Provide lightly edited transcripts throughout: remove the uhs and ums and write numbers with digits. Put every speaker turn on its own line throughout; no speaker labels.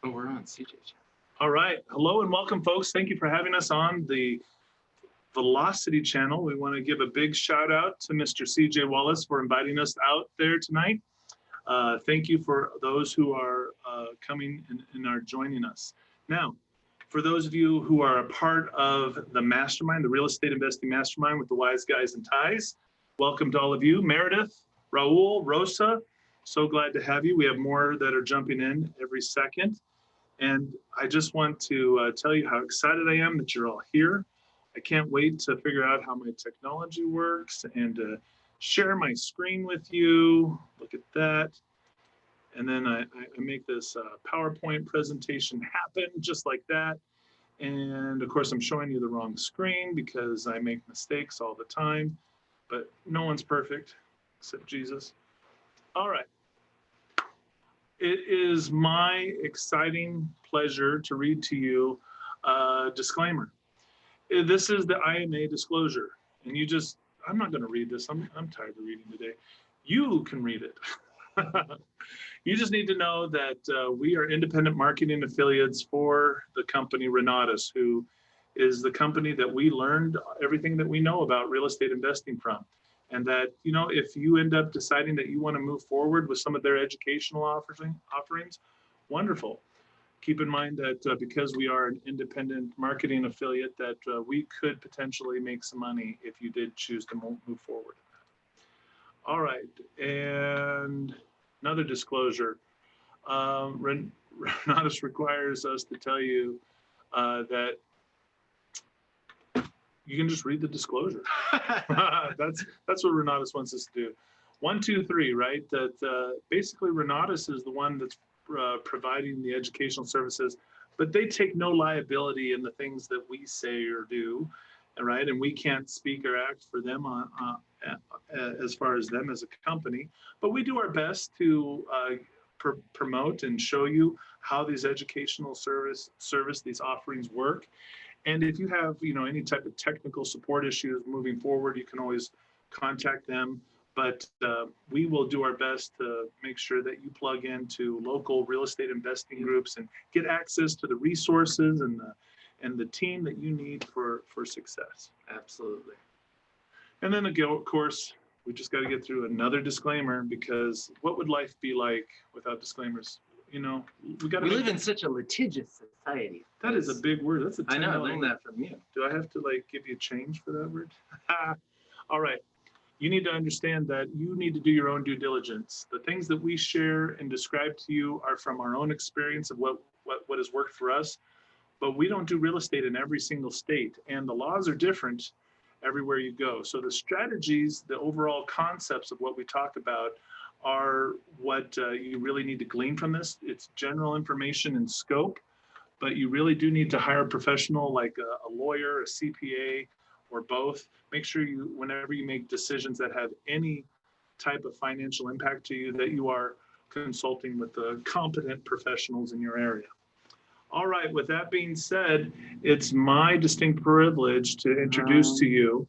Oh, we're on CJ channel.
All right. Hello and welcome, folks. Thank you for having us on the Velocity channel. We want to give a big shout out to Mr. CJ Wallace for inviting us out there tonight. Thank you for those who are coming and are joining us. Now, for those of you who are a part of the Mastermind, the Real Estate Investing Mastermind with the Wise Guys and Ties, welcome to all of you. Meredith, Raul, Rosa, so glad to have you. We have more that are jumping in every second. And I just want to tell you how excited I am that you're all here. I can't wait to figure out how my technology works and to share my screen with you. Look at that. And then I make this PowerPoint presentation happen just like that. And of course, I'm showing you the wrong screen because I make mistakes all the time, but no one's perfect except Jesus. All right. It is my exciting pleasure to read to you a disclaimer. This is the Ima Disclosure. And I'm not going to read this. I'm tired of reading today. You can read it. You just need to know that we are independent marketing affiliates for the company Renatus, who is the company that we learned everything that we know about real estate investing from. And that, you know, if you end up deciding that you want to move forward with some of their educational offerings, wonderful. Keep in mind that because we are an independent marketing affiliate, that we could potentially make some money if you did choose to move forward. All right, and another disclosure. Renatus requires us to tell you that you can just read the disclosure. That's what Renatus wants us to do. 1, 2, 3, right? That basically Renatus is the one that's providing the educational services, but they take no liability in the things that we say or do, right? And we can't speak or act for them as far as them as a company, but we do our best to promote and show you how these educational service these offerings work. And if you have, you know, any type of technical support issues moving forward, you can always contact them. But we will do our best to make sure that you plug into local real estate investing groups and get access to the resources and the team that you need for success.
Absolutely.
And then again, of course, we just got to get through another disclaimer, because what would life be like without disclaimers? You know, we
live in such a litigious society.
That is a big word. That's
I know, I learned that from you.
Do I have to like give you change for that word? All right. You need to understand that you need to do your own due diligence. The things that we share and describe to you are from our own experience of what has worked for us, but we don't do real estate in every single state, and the laws are different everywhere you go. So the strategies, the overall concepts of what we talk about are what you really need to glean from this. It's general information and scope, but you really do need to hire a professional like a lawyer, a CPA, or both. Make sure you, whenever you make decisions that have any type of financial impact to you, that you are consulting with the competent professionals in your area. All right, with that being said, it's my distinct privilege to introduce to you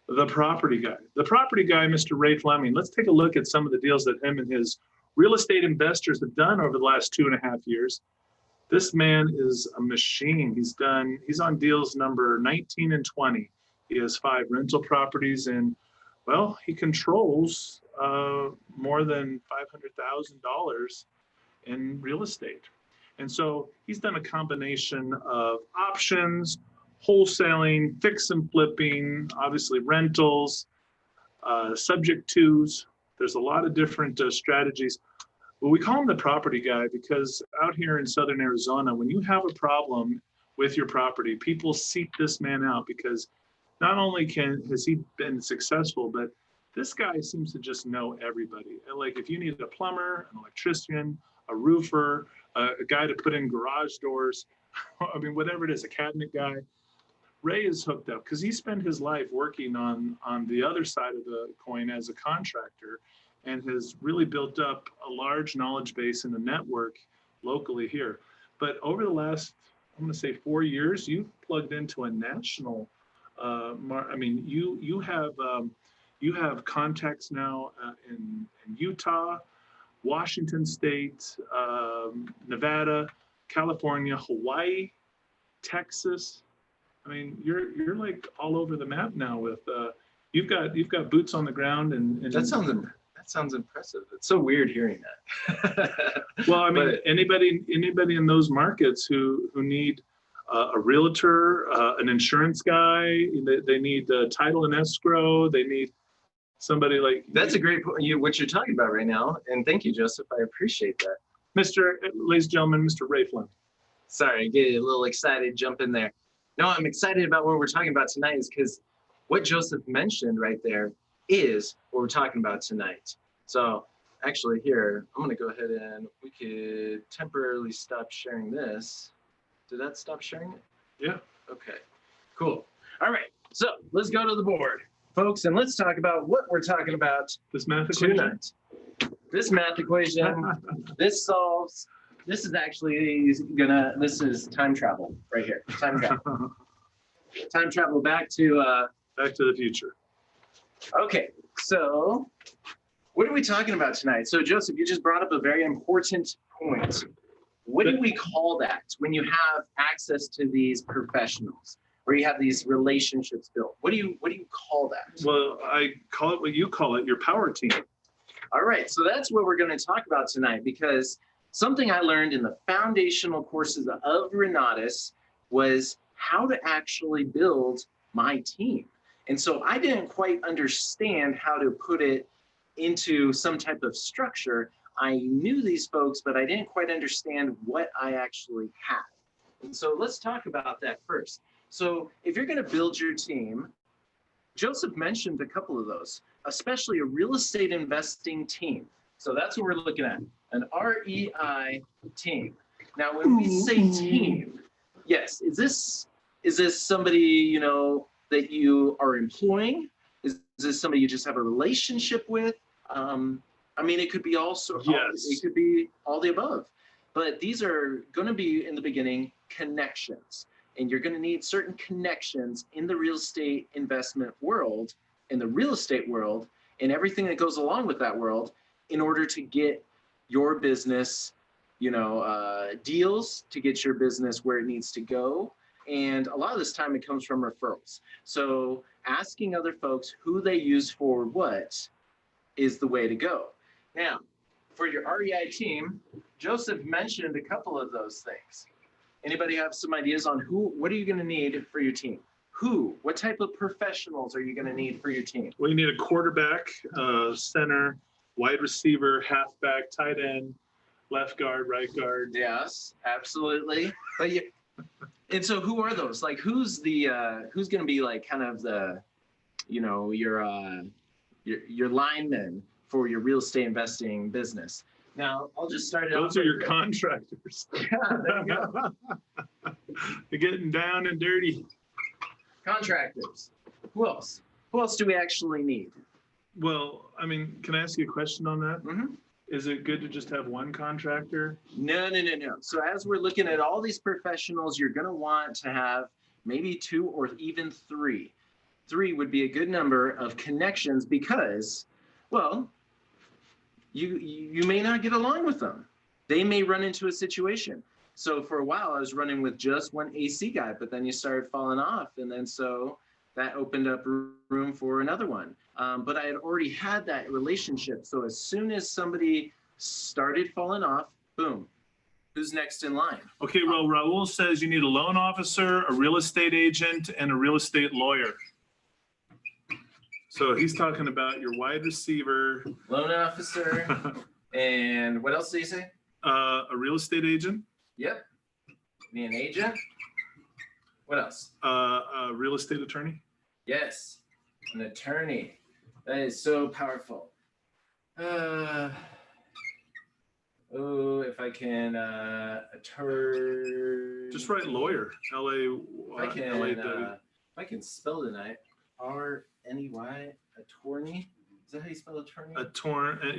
the property guy. The property guy, Mr. Ray Fleming. Let's take a look at some of the deals that him and his real estate investors have done over the last 2.5 years. This man is a machine. He's on deals number 19 and 20. He has 5 rental properties, and well, he controls more than $500,000 in real estate. And so he's done a combination of options, wholesaling, fix and flipping, obviously rentals, subject twos. There's a lot of different strategies. Well, we call him the property guy because out here in Southern Arizona, when you have a problem with your property, people seek this man out because not only has he been successful, but this guy seems to just know everybody. Like if you need a plumber, an electrician, a roofer, a guy to put in garage doors, I mean, whatever it is, a cabinet guy, Ray is hooked up because he spent his life working on the other side of the coin as a contractor and has really built up a large knowledge base and a network locally here. But over the last, I'm going to say 4 years, you've plugged into a national, I mean, you have contacts now in Utah, Washington State, Nevada, California, Hawaii, Texas. I mean, you're like all over the map now with you've got boots on the ground and
That sounds impressive. It's so weird hearing that.
well, I mean,
But-
anybody in those markets who need a realtor, an insurance guy, they need title and escrow, they need somebody like
That's a great point. What you're talking about right now, and thank you, Joseph. I appreciate that.
ladies and gentlemen, Mr. Ray Flynn.
Sorry, I get a little excited, jump in there. No, I'm excited about what we're talking about tonight is because what Joseph mentioned right there is what we're talking about tonight. So actually here, I'm gonna go ahead and we could temporarily stop sharing this. Did that stop sharing it?
Yeah.
Okay, cool. All right, so let's go to the board, folks, and let's talk about what we're talking about
This math equation.
tonight. This math equation, this solves, this is actually this is time travel right here. Time travel. Time travel back to,
Back to the future.
okay, so what are we talking about tonight? So Joseph, you just brought up a very important point. What do we call that when you have access to these professionals, where you have these relationships built? What do you call that?
Well, I call it what you call it, your power team.
All right, so that's what we're going to talk about tonight, because something I learned in the foundational courses of Renatus was how to actually build my team. And so I didn't quite understand how to put it into some type of structure. I knew these folks, but I didn't quite understand what I actually had. And so let's talk about that first. So if you're going to build your team, Joseph mentioned a couple of those, especially a real estate investing team. So that's what we're looking at, an REI team. Now, when we say team, yes, is this somebody, you know, that you are employing? Is this somebody you just have a relationship with? I mean, it could be also,
Yes.
it could be all the above, but these are going to be in the beginning connections, and you're going to need certain connections in the real estate investment world, in the real estate world, and everything that goes along with that world in order to get your business, you know, deals, to get your business where it needs to go. And a lot of this time it comes from referrals. So asking other folks who they use for what is the way to go. Now, for your REI team, Joseph mentioned a couple of those things. Anybody have some ideas on what are you going to need for your team? What type of professionals are you going to need for your team?
Well, you need a quarterback, center, wide receiver, halfback, tight end, left guard, right guard.
Yes, absolutely. But and so who are those? Like, who's going to be like kind of the, you know, your lineman for your real estate investing business? Now, I'll just start it off.
Those are your contractors.
Yeah, there you go.
They're getting down and dirty.
Contractors. Who else? Who else do we actually need?
Well, I mean, can I ask you a question on that?
Mm-hmm.
Is it good to just have one contractor?
No. So as we're looking at all these professionals, you're going to want to have maybe 2 or even 3. 3 would be a good number of connections because, well, you may not get along with them. They may run into a situation. So for a while, I was running with just one AC guy, but then you started falling off. And then so that opened up room for another one. But I had already had that relationship. So as soon as somebody started falling off, boom, who's next in line?
Okay, well, Raul says you need a loan officer, a real estate agent, and a real estate lawyer. So he's talking about your wide receiver.
Loan officer. And what else did he say?
A real estate agent.
Yep. Be an agent. What else?
A real estate attorney.
Yes. An attorney. That is so powerful. Oh, if I can attorney.
Just write lawyer.
If
L-A-W.
I can spell tonight. R-N-E-Y, attorney. Is that how you spell attorney?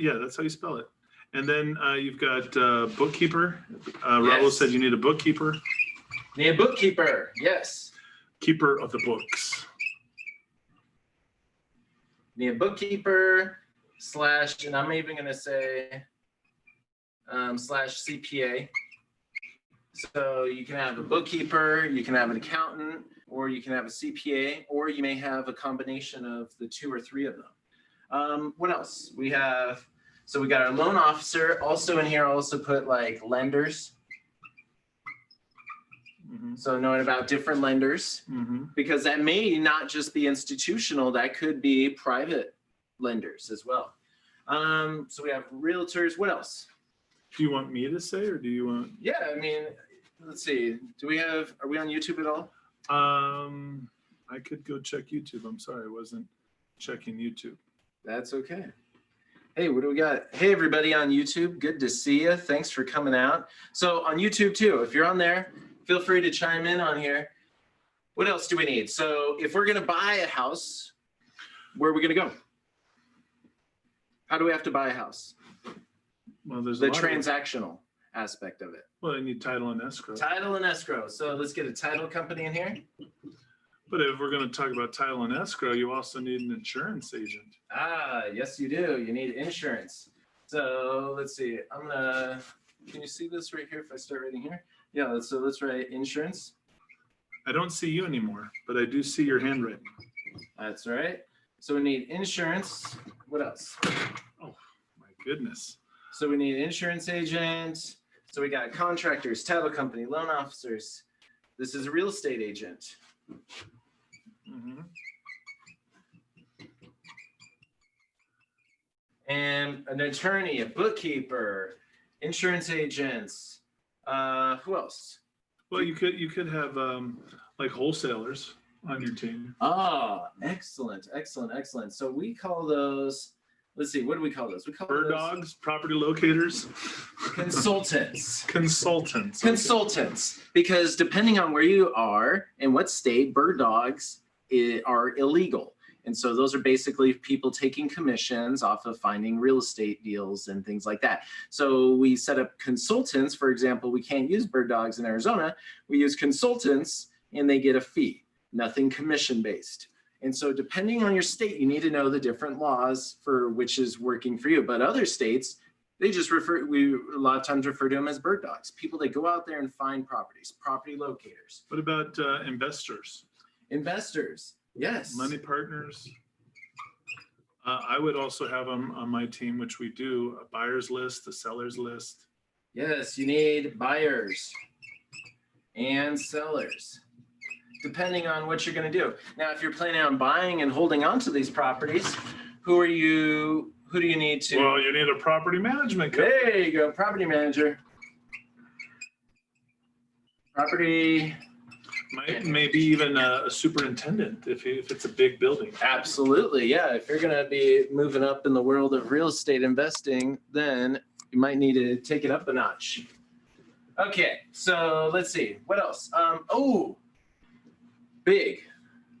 Yeah, that's how you spell it. And then you've got bookkeeper. Raul
Yes.
said you need a bookkeeper.
Need a bookkeeper. Yes.
Keeper of the books.
Need a bookkeeper / and I'm even going to say / CPA. So you can have a bookkeeper, you can have an accountant, or you can have a CPA, or you may have a combination of the 2 or 3 of them. What else? We got our loan officer. Also in here, I also put like lenders. So knowing about different lenders, because that may not just be institutional, that could be private lenders as well. So we have realtors. What else?
Do you want me to say, or do you want?
Yeah, I mean, let's see. Are we on YouTube at all?
I could go check YouTube. I'm sorry, I wasn't checking YouTube.
That's okay. Hey, what do we got? Hey, everybody on YouTube. Good to see you. Thanks for coming out. So on YouTube too, if you're on there, feel free to chime in on here. What else do we need? So if we're going to buy a house, where are we going to go? How do we have to buy a house?
Well, there's
the transactional aspect of it.
Well, you need title and escrow.
Title and escrow. So let's get a title company in here.
But if we're going to talk about title and escrow, you also need an insurance agent.
Ah, yes, you do. You need insurance. So let's see. Can you see this right here if I start writing here? Yeah, so let's write insurance.
I don't see you anymore, but I do see your handwriting.
That's right. So we need insurance. What else?
Oh, my goodness.
So we need insurance agent. So we got contractors, title company, loan officers. This is a real estate agent. And an attorney, a bookkeeper, insurance agents. Who else?
Well, you could have like wholesalers on your team.
Ah, excellent. So we call those, let's see, what do we call those? We call
bird dogs, property locators,
consultants.
Consultants.
Because depending on where you are and what state, bird dogs are illegal. And so those are basically people taking commissions off of finding real estate deals and things like that. So we set up consultants. For example, we can't use bird dogs in Arizona. We use consultants and they get a fee, nothing commission based. And so depending on your state, you need to know the different laws for which is working for you. But other states, they just we a lot of times refer to them as bird dogs, people that go out there and find properties, property locators.
What about investors?
Investors. Yes.
Money partners. I would also have them on my team, which we do, a buyer's list, a seller's list.
Yes, you need buyers and sellers, depending on what you're going to do. Now, if you're planning on buying and holding on to these properties, who do you need to?
Well, you need a property management company.
There you go, property manager. Property.
Maybe even a superintendent if it's a big building.
Absolutely, yeah. If you're going to be moving up in the world of real estate investing, then you might need to take it up a notch. Okay, so let's see. What else? Big.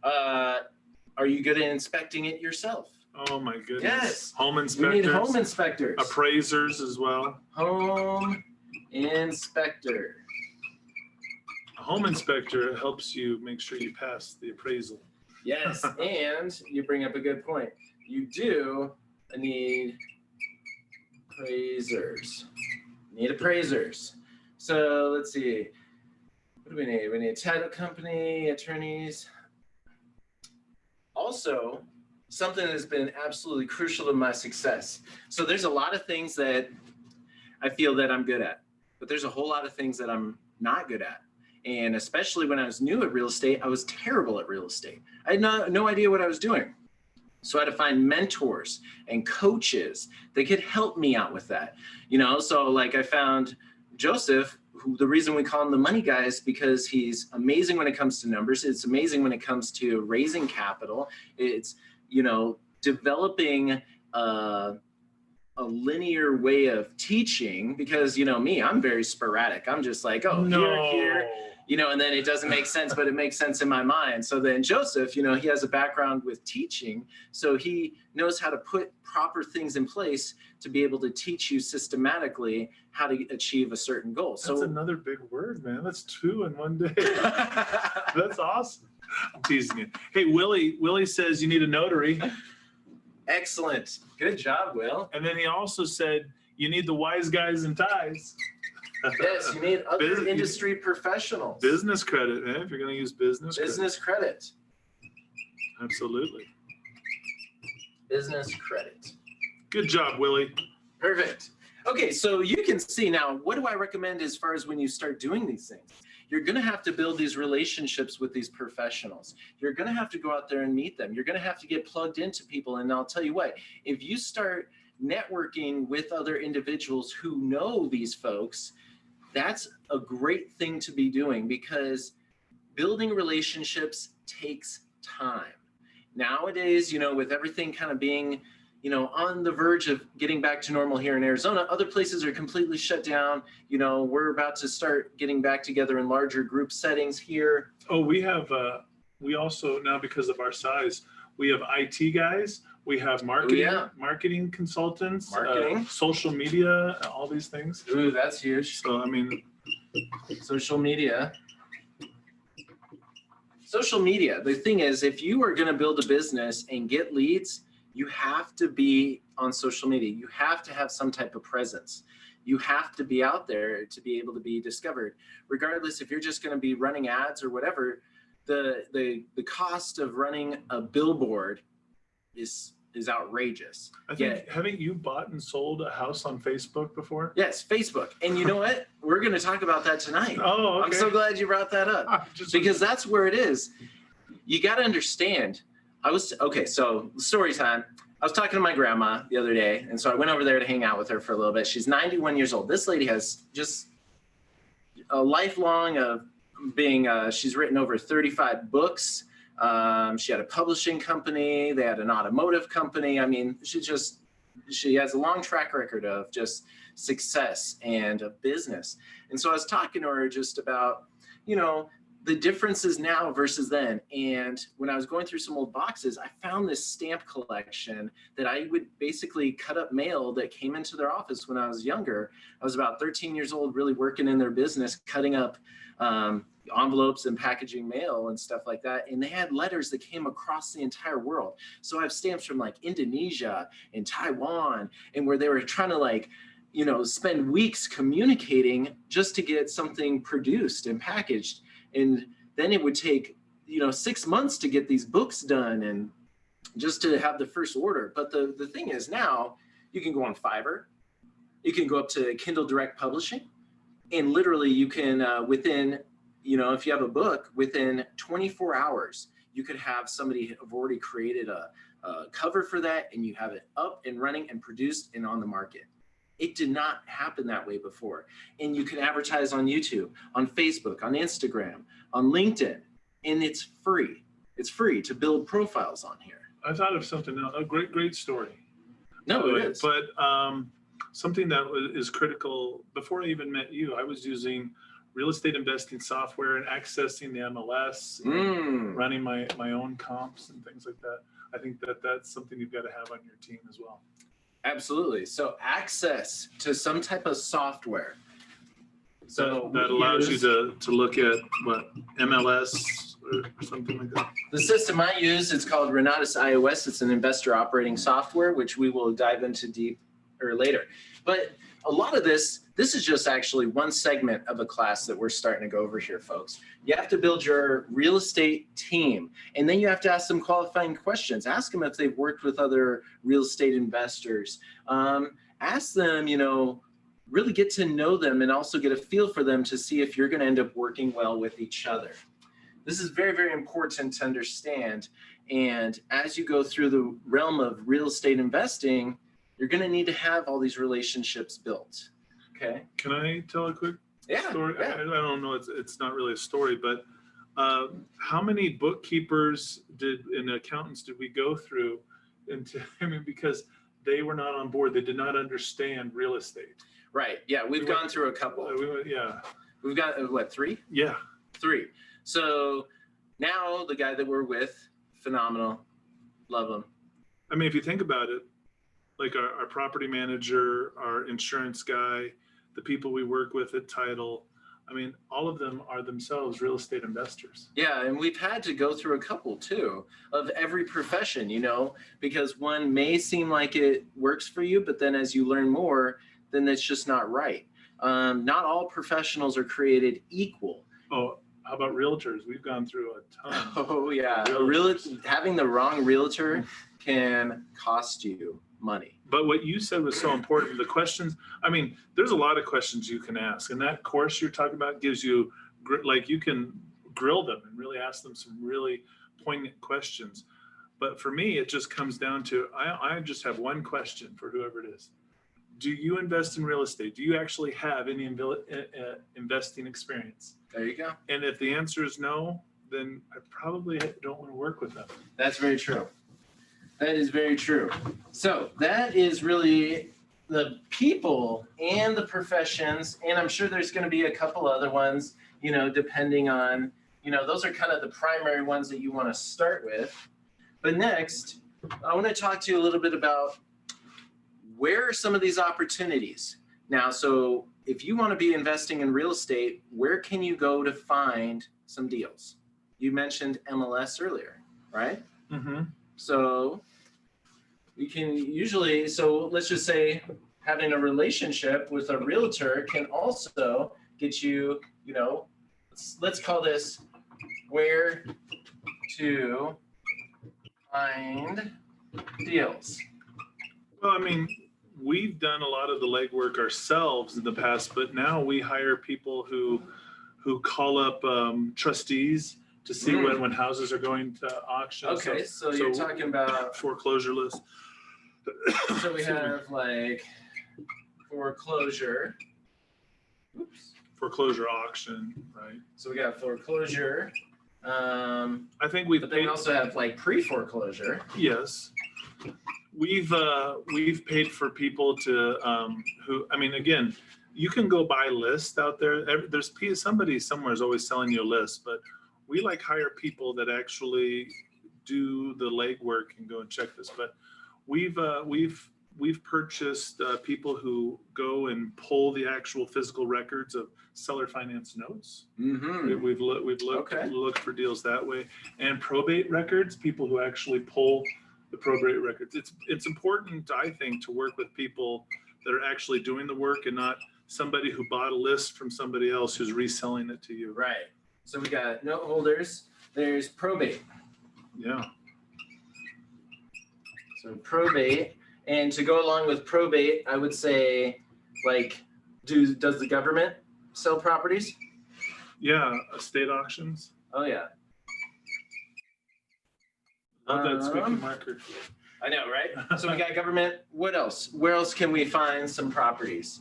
Are you good at inspecting it yourself?
Oh my goodness.
Yes.
Home inspectors.
We need home inspectors.
Appraisers as well.
Home inspector.
A home inspector helps you make sure you pass the appraisal.
Yes, and you bring up a good point. You do need appraisers. So let's see. What do we need? We need a title company, attorneys. Also, something that has been absolutely crucial to my success. So there's a lot of things that I feel that I'm good at, but there's a whole lot of things that I'm not good at. And especially when I was new at real estate, I was terrible at real estate. I had no idea what I was doing. So I had to find mentors and coaches that could help me out with that. So like I found Joseph, who the reason we call him the money guy is because he's amazing when it comes to numbers. It's amazing when it comes to raising capital. It's, developing a linear way of teaching because, me, I'm very sporadic. I'm just like, here, and then it doesn't make sense, but it makes sense in my mind. So then Joseph, he has a background with teaching. So he knows how to put proper things in place to be able to teach you systematically how to achieve a certain goal.
That's another big word, man. That's 2 in one day. That's awesome. I'm teasing you. Hey, Willie says you need a notary.
Excellent. Good job, Will.
And then he also said you need the wise guys in ties.
Yes, you need other
Bus-
industry professionals.
Business credit, man. If you're going to use business
credit.
Absolutely.
Business credit.
Good job, Willie.
Perfect. Okay, so you can see now, what do I recommend as far as when you start doing these things? You're going to have to build these relationships with these professionals. You're going to have to go out there and meet them. You're going to have to get plugged into people. And I'll tell you what, if you start networking with other individuals who know these folks, that's a great thing to be doing, because building relationships takes time. Nowadays, with everything kind of being on the verge of getting back to normal here in Arizona, other places are completely shut down. We're about to start getting back together in larger group settings here.
Oh, we also now, because of our size, we have IT guys, we have marketing consultants, social media, all these things.
Ooh, that's huge.
So, I mean,
social media. The thing is, if you are going to build a business and get leads, you have to be on social media. You have to have some type of presence. You have to be out there to be able to be discovered. Regardless if you're just going to be running ads or whatever, the cost of running a billboard is outrageous.
I think, haven't you bought and sold a house on Facebook before?
Yes, Facebook. And you know what? We're going to talk about that tonight.
Oh, okay.
I'm so glad you brought that up, because that's where it is. You got to understand. So story time. I was talking to my grandma the other day, and so I went over there to hang out with her for a little bit. She's 91 years old. This lady has just a lifelong of being, she's written over 35 books. She had a publishing company. They had an automotive company. I mean, she has a long track record of just success and of business. And so I was talking to her just about, the differences now versus then. And when I was going through some old boxes, I found this stamp collection that I would basically cut up mail that came into their office when I was younger. I was about 13 years old, really working in their business, cutting up envelopes and packaging mail and stuff like that. And they had letters that came across the entire world. So I have stamps from like Indonesia and Taiwan, and where they were trying to spend weeks communicating just to get something produced and packaged. And then it would take, 6 months to get these books done and just to have the first order. But the thing is, now you can go on Fiverr, you can go up to Kindle Direct Publishing, and literally you can, within, if you have a book, within 24 hours, you could have somebody have already created a cover for that, and you have it up and running and produced and on the market. It did not happen that way before. And you can advertise on YouTube, on Facebook, on Instagram, on LinkedIn, and it's free. It's free to build profiles on here.
I thought of something else. A great story.
No, it is.
But something that is critical, before I even met you, I was using real estate investing software and accessing the MLS, running my own comps and things like that. I think that's something you've got to have on your team as well.
Absolutely. So access to some type of software. So
that allows you to look at what, MLS or something like that.
The system I use, it's called Renatus iOS. It's an investor operating software, which we will dive into deeper later. But a lot of this is just actually one segment of a class that we're starting to go over here, folks. You have to build your real estate team, and then you have to ask them qualifying questions. Ask them if they've worked with other real estate investors. Ask them, really get to know them and also get a feel for them to see if you're going to end up working well with each other. This is very, very important to understand. And as you go through the realm of real estate investing, you're going to need to have all these relationships built. Okay.
Can I tell a quick story?
Yeah.
I don't know. It's not really a story, but how many bookkeepers and accountants did we go through because they were not on board. They did not understand real estate.
Right. Yeah. We've gone through a couple. We've got what, 3?
Yeah.
3. So now the guy that we're with, phenomenal. Love him.
I mean, if you think about it, like our property manager, our insurance guy, the people we work with at Title, I mean, all of them are themselves real estate investors.
Yeah, and we've had to go through a couple too of every profession, because one may seem like it works for you, but then as you learn more, then it's just not right. Not all professionals are created equal.
Oh, how about realtors? We've gone through a ton.
Oh yeah, having the wrong realtor can cost you money.
But what you said was so important. The questions, I mean, there's a lot of questions you can ask. And that course you're talking about gives you, like, you can grill them and really ask them some really poignant questions. But for me, it just comes down to, I just have one question for whoever it is. Do you invest in real estate? Do you actually have any investing experience?
There you go.
And if the answer is no, then I probably don't want to work with them.
That's very true. That is very true. So that is really the people and the professions, and I'm sure there's going to be a couple other ones, depending on, those are kind of the primary ones that you want to start with. But next, I want to talk to you a little bit about where are some of these opportunities. Now, so if you want to be investing in real estate, where can you go to find some deals? You mentioned MLS earlier, right?
Mm-hmm.
So you can usually, so let's just say having a relationship with a realtor can also get you, let's call this where to find deals.
Well, I mean, we've done a lot of the legwork ourselves in the past, but now we hire people who call up trustees to see when houses are going to auction.
Okay, so you're talking about
foreclosure list.
So we have like foreclosure. Oops.
Foreclosure auction, right?
So we got foreclosure.
I think
but then we also have like pre-foreclosure.
Yes. We've paid for people to who, I mean, again, you can go buy lists out there. There's somebody somewhere is always selling you a list, but we hire people that actually do the legwork and go and check this. But we've purchased people who go and pull the actual physical records of seller finance notes.
Mm-hmm.
We've looked for deals that way, and probate records. People who actually pull the probate records. It's important, I think, to work with people that are actually doing the work and not somebody who bought a list from somebody else who's reselling it to you.
Right. So we got note holders. There's probate.
Yeah.
So probate, and to go along with probate, I would say, does the government sell properties?
Yeah, estate auctions.
Oh yeah.
Love that squeaky marker.
I know, right? So we got government. What else? Where else can we find some properties?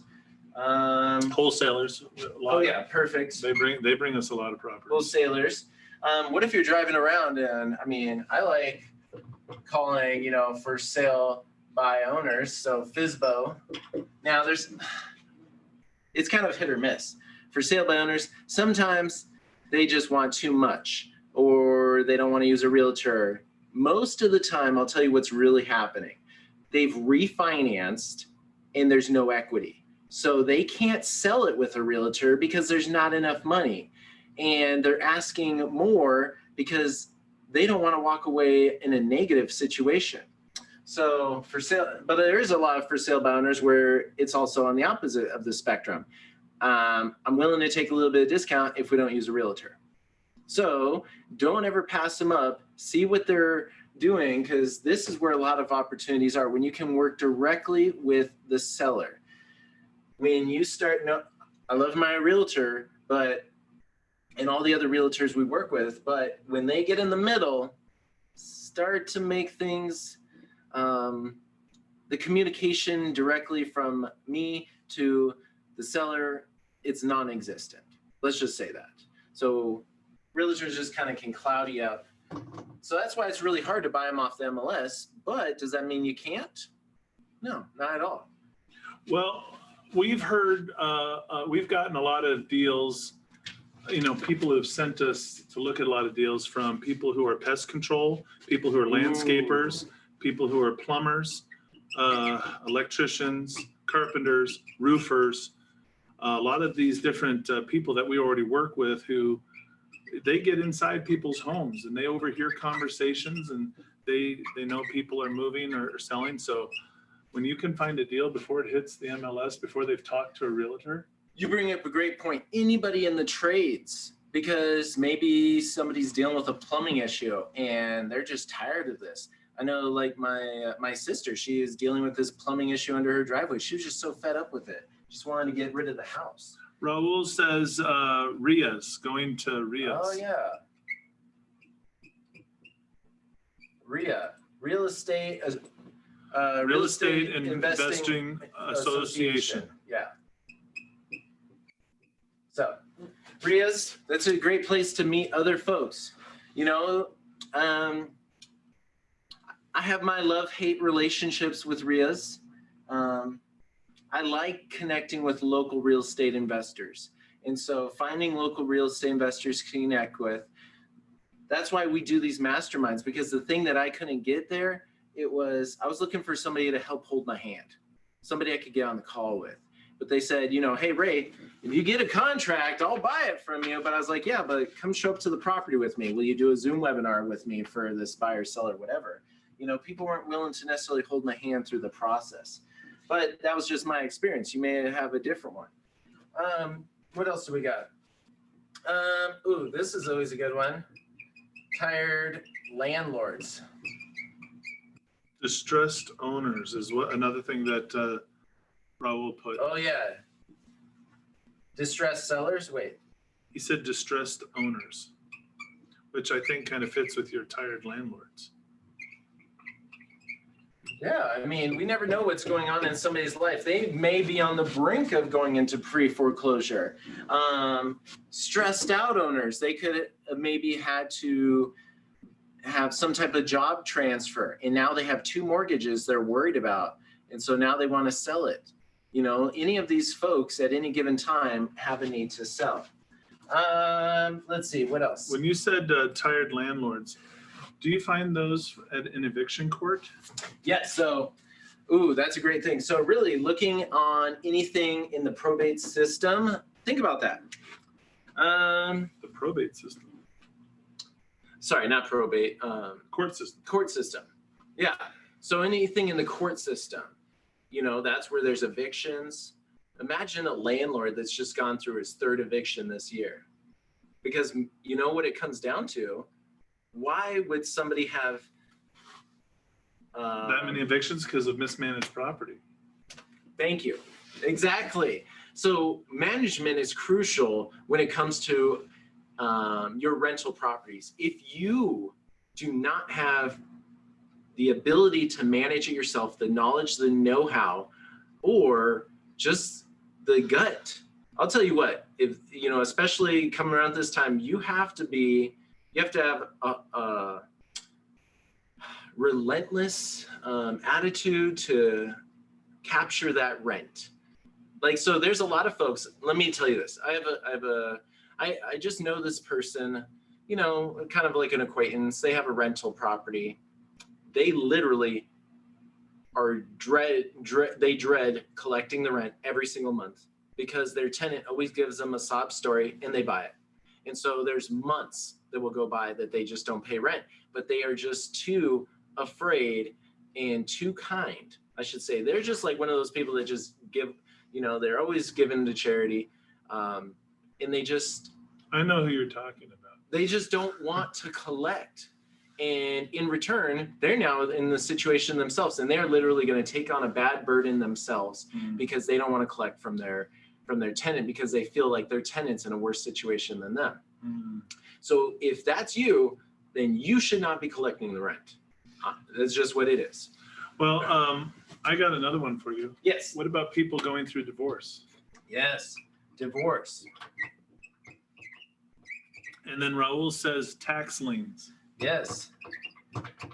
Wholesalers.
Oh yeah, perfect.
They bring us a lot of properties.
Wholesalers. What if you're driving around and I like calling, for sale by owners. So FSBO. Now it's kind of hit or miss. For sale by owners, sometimes they just want too much or they don't want to use a realtor. Most of the time, I'll tell you what's really happening. They've refinanced and there's no equity. So they can't sell it with a realtor because there's not enough money. And they're asking more because they don't want to walk away in a negative situation. So for sale, but there is a lot of for sale by owners where it's also on the opposite of the spectrum. I'm willing to take a little bit of discount if we don't use a realtor. So don't ever pass them up. See what they're doing, because this is where a lot of opportunities are, when you can work directly with the seller. When you start, I love my realtor, and all the other realtors we work with, but when they get in the middle, start to make things, the communication directly from me to the seller, it's non-existent. Let's just say that. So realtors just kind of can cloud you up. So that's why it's really hard to buy them off the MLS, but does that mean you can't? No, not at all.
Well, we've heard, we've gotten a lot of deals, people who have sent us to look at a lot of deals from people who are pest control, people who are landscapers, people who are plumbers, electricians, carpenters, roofers, a lot of these different people that we already work with who they get inside people's homes and they overhear conversations and they know people are moving or selling. So when you can find a deal before it hits the MLS, before they've talked to a realtor,
You bring up a great point. Anybody in the trades, because maybe somebody's dealing with a plumbing issue and they're just tired of this. I know, like my sister, she is dealing with this plumbing issue under her driveway. She was just so fed up with it. Just wanted to get rid of the house.
Raul says RIAs, going to RIAs.
Oh yeah. RIA, real estate
investing association.
Yeah. So, RIAs, that's a great place to meet other folks. You know, I have my love-hate relationships with RIAs. I like connecting with local real estate investors. And so finding local real estate investors to connect with, that's why we do these masterminds, because the thing that I couldn't get there, I was looking for somebody to help hold my hand, somebody I could get on the call with. But they said, you know, hey, Ray, if you get a contract, I'll buy it from you. But I was like, yeah, but come show up to the property with me. Will you do a Zoom webinar with me for this buyer, seller, whatever? You know, people weren't willing to necessarily hold my hand through the process. But that was just my experience. You may have a different one. What else do we got? Ooh, this is always a good one. Tired landlords.
Distressed owners is what another thing that Raul put.
Oh, yeah. Distressed sellers? Wait.
He said distressed owners, which I think kind of fits with your tired landlords.
Yeah, I mean, we never know what's going on in somebody's life. They may be on the brink of going into pre-foreclosure. Stressed out owners, they could have maybe had to have some type of job transfer, and now they have 2 mortgages they're worried about, and so now they want to sell it. You know, any of these folks at any given time have a need to sell. Let's see, what else?
When you said tired landlords, do you find those at an eviction court?
Yes. So, ooh, that's a great thing. So really looking on anything in the probate system, think about that.
The probate system.
Sorry, not probate.
Court system.
Court system. Yeah. So anything in the court system, you know, that's where there's evictions. Imagine a landlord that's just gone through his 3rd eviction this year. Because you know what it comes down to? Why would somebody have
that many evictions? Because of mismanaged property.
Thank you. Exactly. So management is crucial when it comes to your rental properties. If you do not have the ability to manage it yourself, the knowledge, the know-how, or just the gut, I'll tell you what, if, you know, especially coming around this time, you have to have a relentless attitude to capture that rent. Like, so there's a lot of folks, let me tell you this. I just know this person, you know, kind of like an acquaintance. They have a rental property. They literally are they dread collecting the rent every single month because their tenant always gives them a sob story and they buy it. And so there's months that will go by that they just don't pay rent, but they are just too afraid and too kind, I should say. They're just like one of those people that just give, you know, they're always given to charity. And they just,
I know who you're talking about.
They just don't want to collect. And in return, they're now in the situation themselves, and they're literally going to take on a bad burden themselves because they don't want to collect from their tenant because they feel like their tenant's in a worse situation than them. So if that's you, then you should not be collecting the rent. That's just what it is.
Well, I got another one for you.
Yes.
What about people going through divorce?
Yes, divorce.
And then Raul says tax liens.
Yes.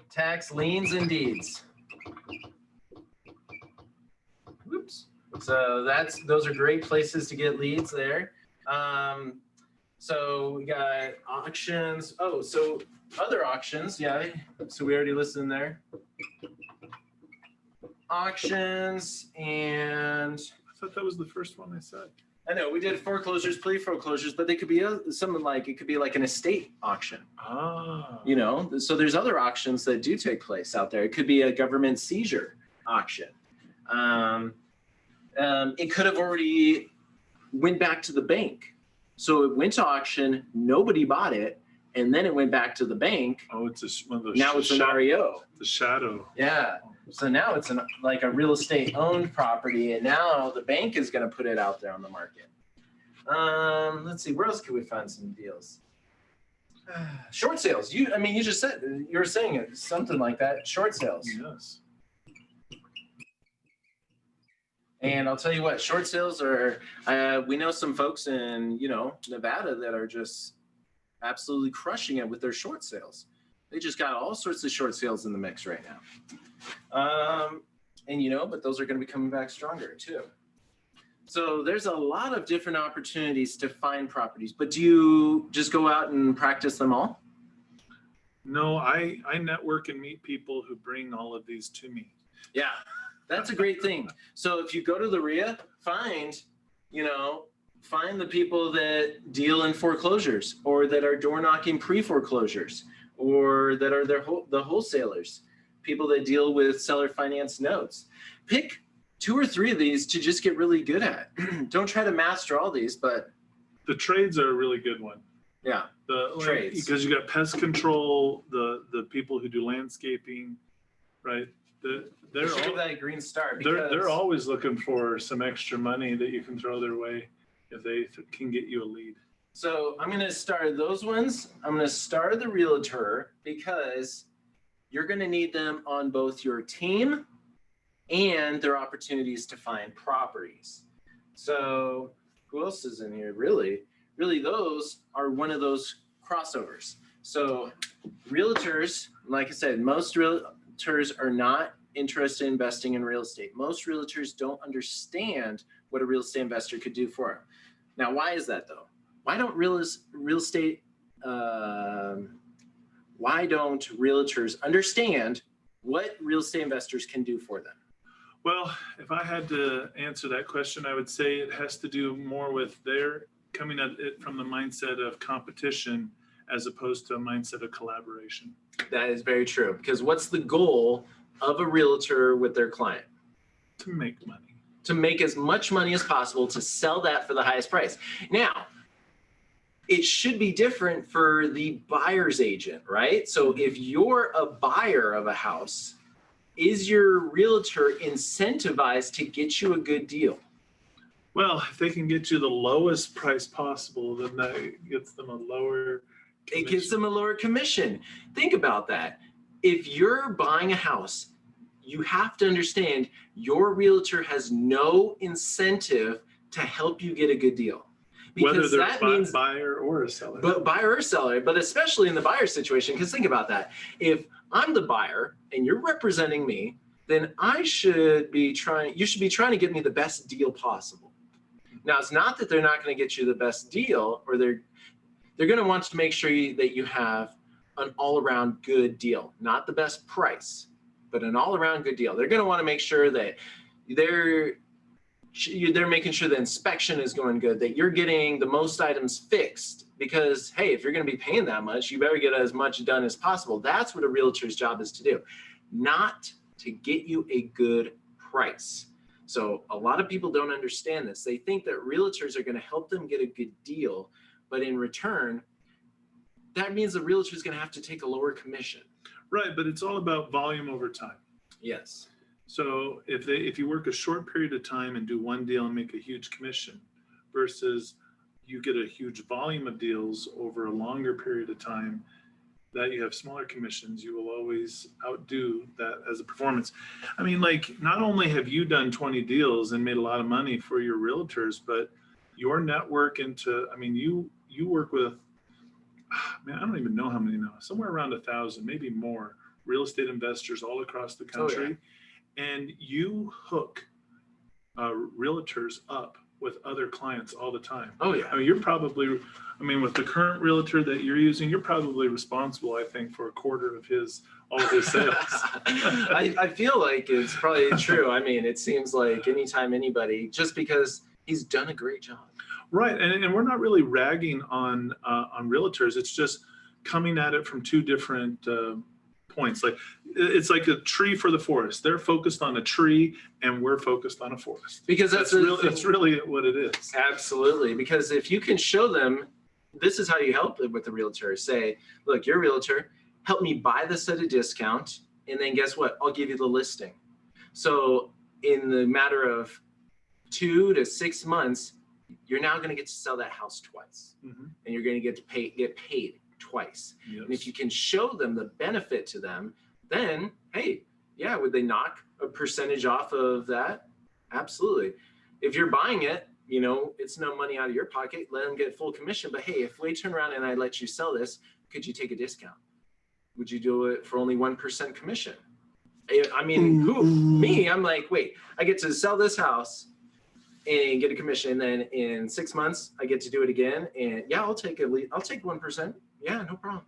Tax liens and deeds. Whoops. So those are great places to get leads there. So we got auctions. Oh, so other auctions. Yeah. So we already listened there. Auctions and.
I thought that was the first one I said.
I know we did foreclosures, pre-foreclosures, but they could be something like, it could be like an estate auction.
Ah.
You know, so there's other auctions that do take place out there. It could be a government seizure auction. It could have already went back to the bank. So it went to auction, nobody bought it, and then it went back to the bank.
Oh, it's one of those.
Now it's an REO.
The shadow.
Yeah. So now it's like a real estate owned property, and now the bank is going to put it out there on the market. Let's see, where else could we find some deals? Short sales. You just said, you were saying it, something like that. Short sales.
Yes.
And I'll tell you what, short sales are, we know some folks in, Nevada that are just absolutely crushing it with their short sales. They just got all sorts of short sales in the mix right now. But those are going to be coming back stronger too. So there's a lot of different opportunities to find properties, but do you just go out and practice them all?
No, I network and meet people who bring all of these to me.
Yeah. That's a great thing. So if you go to the RIA, find the people that deal in foreclosures, or that are door knocking pre-foreclosures, or that are the wholesalers, people that deal with seller finance notes. Pick 2 or 3 of these to just get really good at. Don't try to master all these, but
the trades are a really good one.
Yeah, trades.
Because you got pest control, the people who do landscaping, right? They're all,
that green star.
They're always looking for some extra money that you can throw their way if they can get you a lead.
So I'm going to start those ones. I'm going to start the realtor because you're going to need them on both your team and their opportunities to find properties. So who else is in here? Really, those are one of those crossovers. So realtors, like I said, most realtors are not interested in investing in real estate. Most realtors don't understand what a real estate investor could do for them. Now, why is that though? Why don't realtors understand what real estate investors can do for them?
Well, if I had to answer that question, I would say it has to do more with their coming at it from the mindset of competition as opposed to a mindset of collaboration.
That is very true, because what's the goal of a realtor with their client?
To make money.
To make as much money as possible, to sell that for the highest price. Now, it should be different for the buyer's agent, right? So if you're a buyer of a house, is your realtor incentivized to get you a good deal?
Well, if they can get you the lowest price possible, then that gets them a lower commission.
It gives them a lower commission. Think about that. If you're buying a house, you have to understand your realtor has no incentive to help you get a good deal.
Because whether they're a buyer or a seller.
But buyer or seller, but especially in the buyer situation, because think about that. If I'm the buyer and you're representing me, then you should be trying to get me the best deal possible. Now, it's not that they're not going to get you the best deal, or they're going to want to make sure that you have an all-around good deal, not the best price, but an all-around good deal. They're going to want to make sure that they're making sure the inspection is going good, that you're getting the most items fixed, because, hey, if you're going to be paying that much, you better get as much done as possible. That's what a realtor's job is to do, not to get you a good price. So a lot of people don't understand this. They think that realtors are going to help them get a good deal, but in return, that means the realtor is going to have to take a lower commission.
Right, but it's all about volume over time.
Yes.
So if you work a short period of time and do one deal and make a huge commission versus you get a huge volume of deals over a longer period of time that you have smaller commissions, you will always outdo that as a performance. I mean, like, not only have you done 20 deals and made a lot of money for your realtors, but your network you work with, man, I don't even know how many now, somewhere around 1,000, maybe more real estate investors all across the country.
Oh, yeah.
And you hook realtors up with other clients all the time.
Oh, yeah.
I mean, with the current realtor that you're using, you're probably responsible, I think, for a quarter of all of his sales.
I feel like it's probably true. I mean, it seems like anytime anybody, just because he's done a great job.
Right, and we're not really ragging on realtors. It's just coming at it from two different points. Like it's like a tree for the forest. They're focused on a tree and we're focused on a forest.
Because
That's really what it is.
Absolutely. Because if you can show them, this is how you help it with the realtor. Say, look, you're a realtor, help me buy this at a discount. And then guess what? I'll give you the listing. So in the matter of 2 to 6 months, you're now going to get to sell that house twice.
Mm-hmm.
And you're going to get paid twice.
Yes.
And if you can show them the benefit to them, then, hey, yeah, would they knock a percentage off of that? Absolutely. If you're buying it, you know, it's no money out of your pocket. Let them get full commission. But hey, if we turn around and I let you sell this, could you take a discount? Would you do it for only 1% commission? I mean, me, I'm like, wait, I get to sell this house and get a commission. And then in 6 months, I get to do it again. And yeah, I'll take 1%. Yeah, no problem.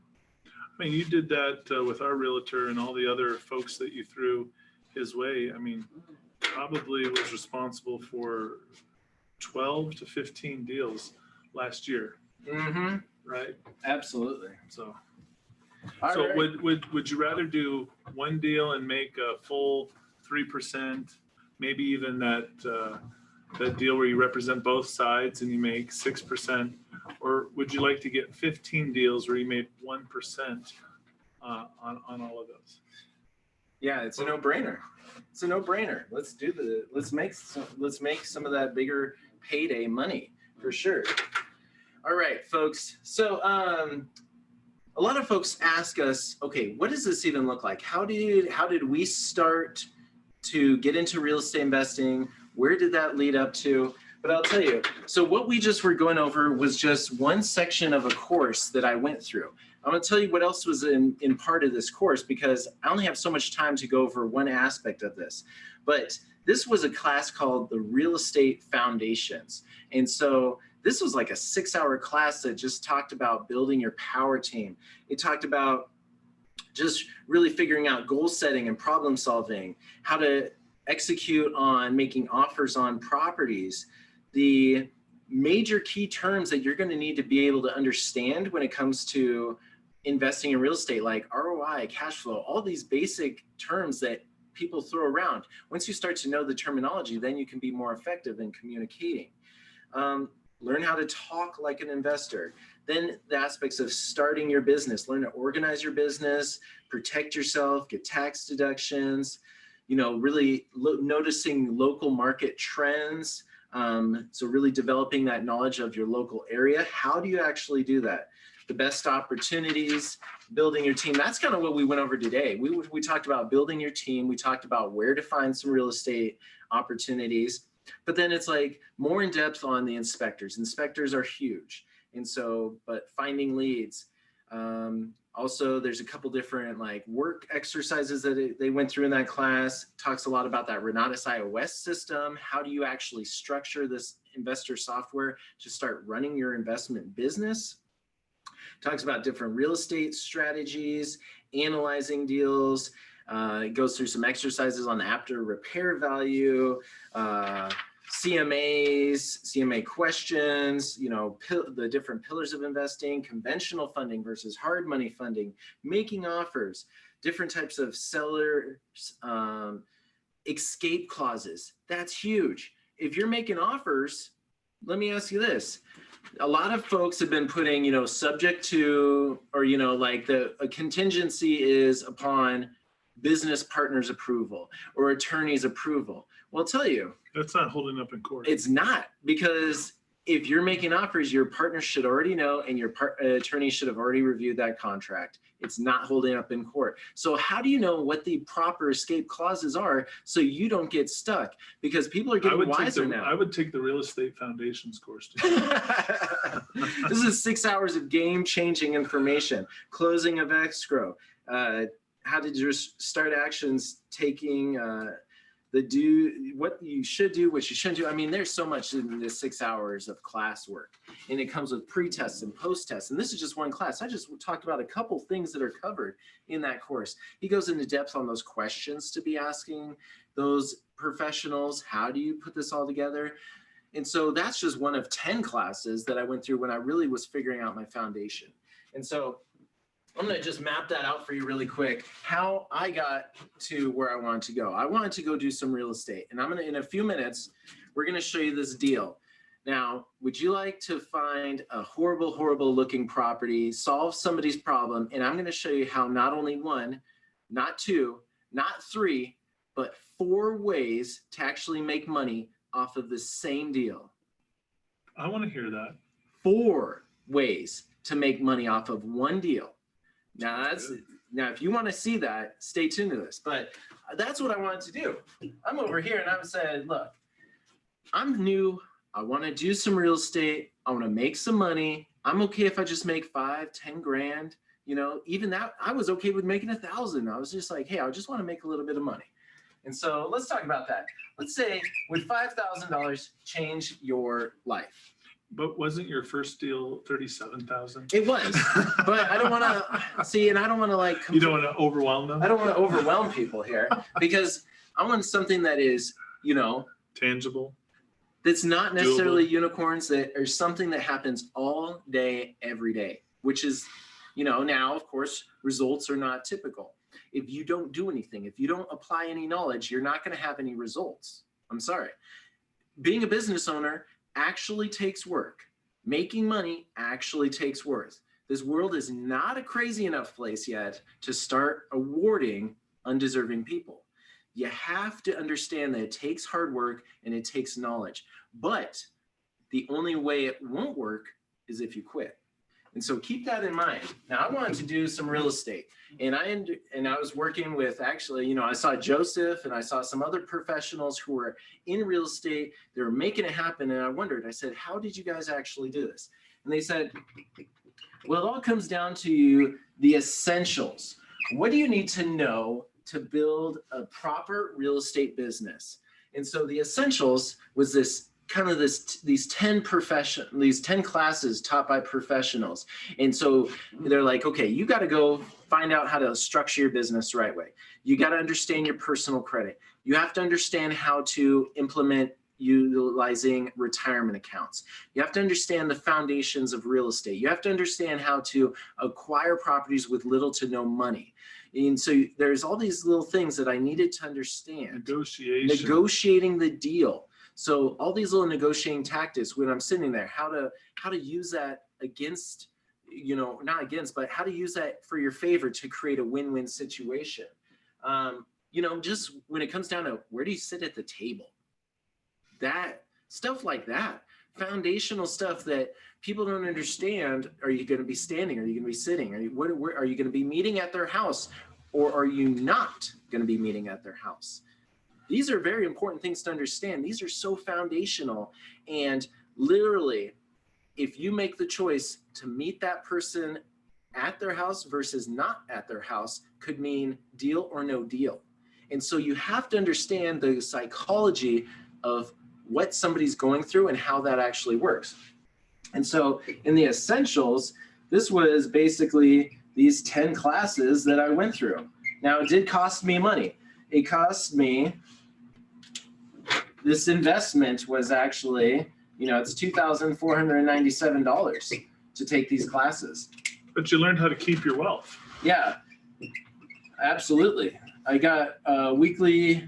I mean, you did that with our realtor and all the other folks that you threw his way. I mean, probably was responsible for 12 to 15 deals last year.
Mm-hmm.
Right?
Absolutely.
So
Right.
would you rather do one deal and make a full 3%, maybe even that deal where you represent both sides and you make 6%, or would you like to get 15 deals where you made 1% on all of those?
Yeah, it's a no-brainer. It's a no-brainer. Let's make some of that bigger payday money for sure. All right, folks. So a lot of folks ask us, okay, what does this even look like? How did we start to get into real estate investing? Where did that lead up to? But I'll tell you, so what we just were going over was just one section of a course that I went through. I'm going to tell you what else was in part of this course, because I only have so much time to go over one aspect of this. But this was a class called the Real Estate Foundations. And so this was like a 6-hour class that just talked about building your power team. It talked about just really figuring out goal setting and problem solving, how to execute on making offers on properties, the major key terms that you're going to need to be able to understand when it comes to investing in real estate, like ROI, cash flow, all these basic terms that people throw around. Once you start to know the terminology, then you can be more effective in communicating. Learn how to talk like an investor. Then the aspects of starting your business, learn to organize your business, protect yourself, get tax deductions, you know, really noticing local market trends. So really developing that knowledge of your local area. How do you actually do that? The best opportunities, building your team. That's kind of what we went over today. We talked about building your team. We talked about where to find some real estate opportunities. But then it's like more in depth on the inspectors. Inspectors are huge. And so, but finding leads. Also, there's a couple different like work exercises that they went through in that class. Talks a lot about that Renatus iOS system. How do you actually structure this investor software to start running your investment business? Talks about different real estate strategies, analyzing deals. It goes through some exercises on the after repair value, CMAs, CMA questions, you know, the different pillars of investing, conventional funding versus hard money funding, making offers, different types of seller escape clauses. That's huge. If you're making offers, let me ask you this. A lot of folks have been putting, you know, subject to, or, you know, like a contingency is upon business partner's approval or attorney's approval. Well, I'll tell you.
That's not holding up in court.
It's not, because if you're making offers, your partner should already know and your attorney should have already reviewed that contract. It's not holding up in court. So how do you know what the proper escape clauses are so you don't get stuck? Because people are getting wiser now.
I would take the Real Estate Foundations course too.
This is 6 hours of game-changing information. Closing of escrow. How to just start actions, taking what you should do, what you shouldn't do. I mean, there's so much in this 6 hours of classwork, and it comes with pre-tests and post-tests. And this is just one class. I just talked about a couple things that are covered in that course. He goes into depth on those questions to be asking those professionals. How do you put this all together? And so that's just one of 10 classes that I went through when I really was figuring out my foundation. And so I'm going to just map that out for you really quick, how I got to where I wanted to go. I wanted to go do some real estate, and I'm going to, in a few minutes, we're going to show you this deal. Now, would you like to find a horrible, horrible looking property, solve somebody's problem? And I'm going to show you how not only one, not two, not three, but 4 ways to actually make money off of the same deal.
I want to hear that.
4 ways to make money off of one deal. Now, if you want to see that, stay tuned to this. But that's what I wanted to do. I'm over here and I'm saying, look, I'm new. I want to do some real estate. I want to make some money. I'm okay if I just make 5, 10 grand. You know, even that, I was okay with making 1,000. I was just like, hey, I just want to make a little bit of money. And so let's talk about that. Let's say with $5,000, change your life.
But wasn't your first deal 37,000?
It was, but I don't want to see, and I don't want to like.
You don't want to overwhelm them?
I don't want to overwhelm people here because I want something that is, you know,
tangible.
That's not necessarily
doable.
Unicorns, that are something that happens all day, every day, which is, you know, now, of course, results are not typical. If you don't do anything, if you don't apply any knowledge, you're not going to have any results. I'm sorry. Being a business owner actually takes work. Making money actually takes work. This world is not a crazy enough place yet to start awarding undeserving people. You have to understand that it takes hard work and it takes knowledge. But the only way it won't work is if you quit. And so keep that in mind. Now, I wanted to do some real estate, and I was working with, actually, you know, I saw Joseph and I saw some other professionals who were in real estate. They were making it happen, and I wondered, I said, how did you guys actually do this? And they said, well, it all comes down to the essentials. What do you need to know to build a proper real estate business? And so the essentials was this kind of these 10 classes taught by professionals. And so they're like, okay, you got to go find out how to structure your business the right way. You got to understand your personal credit. You have to understand how to implement utilizing retirement accounts. You have to understand the foundations of real estate. You have to understand how to acquire properties with little to no money. And so there's all these little things that I needed to understand. Negotiating the deal. So all these little negotiating tactics when I'm sitting there, how to use that against, you know, not against, but how to use that for your favor to create a win-win situation. You know, just when it comes down to where do you sit at the table? That stuff like that, foundational stuff that people don't understand. Are you going to be standing? Are you going to be sitting? Are you going to be meeting at their house, or are you not going to be meeting at their house? These are very important things to understand. These are so foundational. And literally, if you make the choice to meet that person at their house versus not at their house, could mean deal or no deal. And so you have to understand the psychology of what somebody's going through and how that actually works. And so in the essentials, this was basically these 10 classes that I went through. Now, it did cost me money. It cost me, this investment was actually, you know, it's $2,497 to take these classes.
But you learned how to keep your wealth.
Yeah, absolutely. I got weekly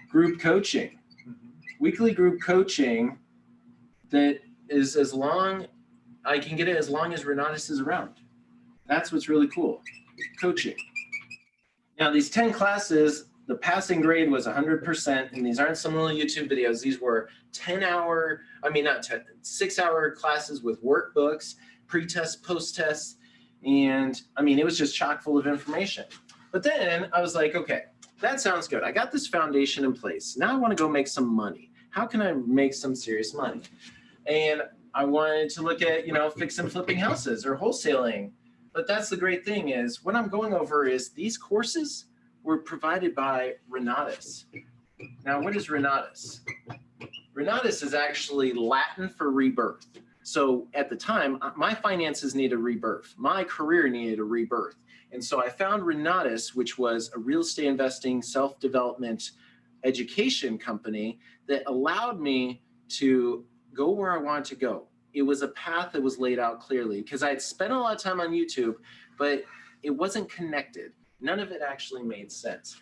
group coaching. Weekly group coaching that is as long, I can get it as long as Renatus is around. That's what's really cool, coaching. Now, these 10 classes, the passing grade was 100%, and these aren't some little YouTube videos. These were 6-hour classes with workbooks, pre-test, post-test, and I mean, it was just chock full of information. But then I was like, okay, that sounds good. I got this foundation in place. Now I want to go make some money. How can I make some serious money? And I wanted to look at, you know, fix and flipping houses or wholesaling. But that's the great thing is what I'm going over is these courses were provided by Renatus. Now, what is Renatus? Renatus is actually Latin for rebirth. So at the time, my finances needed a rebirth. My career needed a rebirth. And so I found Renatus, which was a real estate investing, self-development education company that allowed me to go where I wanted to go. It was a path that was laid out clearly because I had spent a lot of time on YouTube, but it wasn't connected. None of it actually made sense.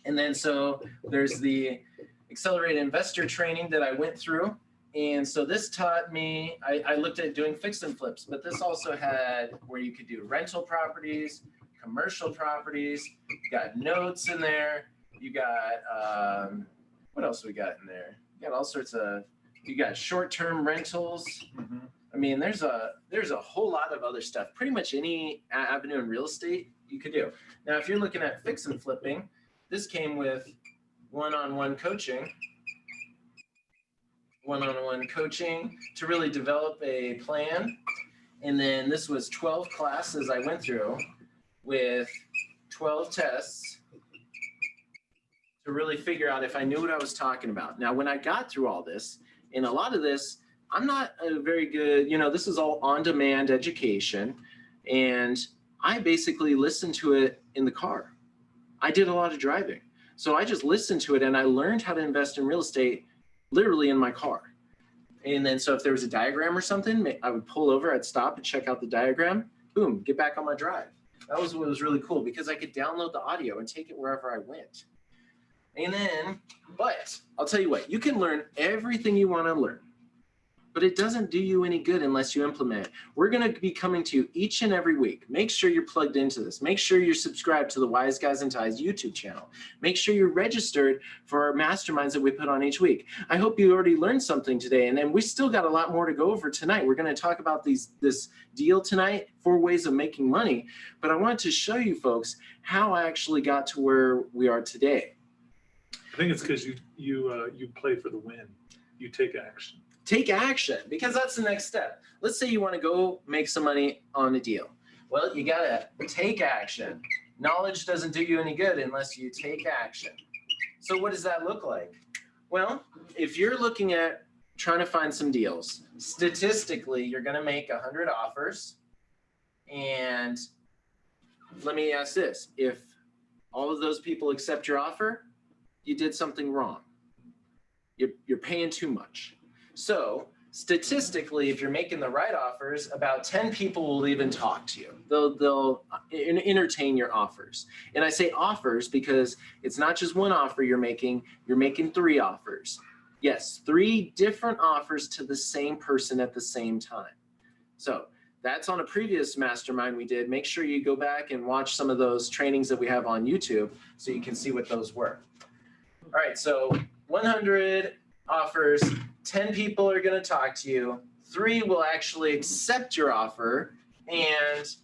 And then so there's the accelerated investor training that I went through. And so this taught me, I looked at doing fix and flips, but this also had where you could do rental properties, commercial properties, you got notes in there, you got, what else we got in there? You got all sorts of, you got short-term rentals.
Mm-hmm.
I mean, there's a whole lot of other stuff. Pretty much any avenue in real estate you could do. Now, if you're looking at fix and flipping, this came with one-on-one coaching to really develop a plan. And then this was 12 classes I went through with 12 tests to really figure out if I knew what I was talking about. Now, when I got through all this, and a lot of this, I'm not a very good, this is all on-demand education. And I basically listened to it in the car. I did a lot of driving. So I just listened to it and I learned how to invest in real estate literally in my car. And then so if there was a diagram or something, I would pull over, I'd stop and check out the diagram, boom, get back on my drive. That was what was really cool because I could download the audio and take it wherever I went. And then, but I'll tell you what, you can learn everything you want to learn, but it doesn't do you any good unless you implement it. We're going to be coming to you each and every week. Make sure you're plugged into this. Make sure you're subscribed to the Wise Guys and Ties YouTube channel. Make sure you're registered for our masterminds that we put on each week. I hope you already learned something today, and then we still got a lot more to go over tonight. We're going to talk about this deal tonight, 4 ways of making money, but I want to show you folks how I actually got to where we are today.
I think it's because you play for the win. You take action.
Take action, because that's the next step. Let's say you want to go make some money on a deal. Well, you got to take action. Knowledge doesn't do you any good unless you take action. So what does that look like? Well, if you're looking at trying to find some deals, statistically, you're going to make 100 offers. And let me ask this. If all of those people accept your offer, you did something wrong. You're paying too much. So statistically, if you're making the right offers, about 10 people will even talk to you. They'll entertain your offers. And I say offers because it's not just one offer you're making 3 offers. Yes, 3 different offers to the same person at the same time. So that's on a previous mastermind we did. Make sure you go back and watch some of those trainings that we have on YouTube so you can see what those were. All right, so 100 offers, 10 people are going to talk to you, 3 will actually accept your offer, and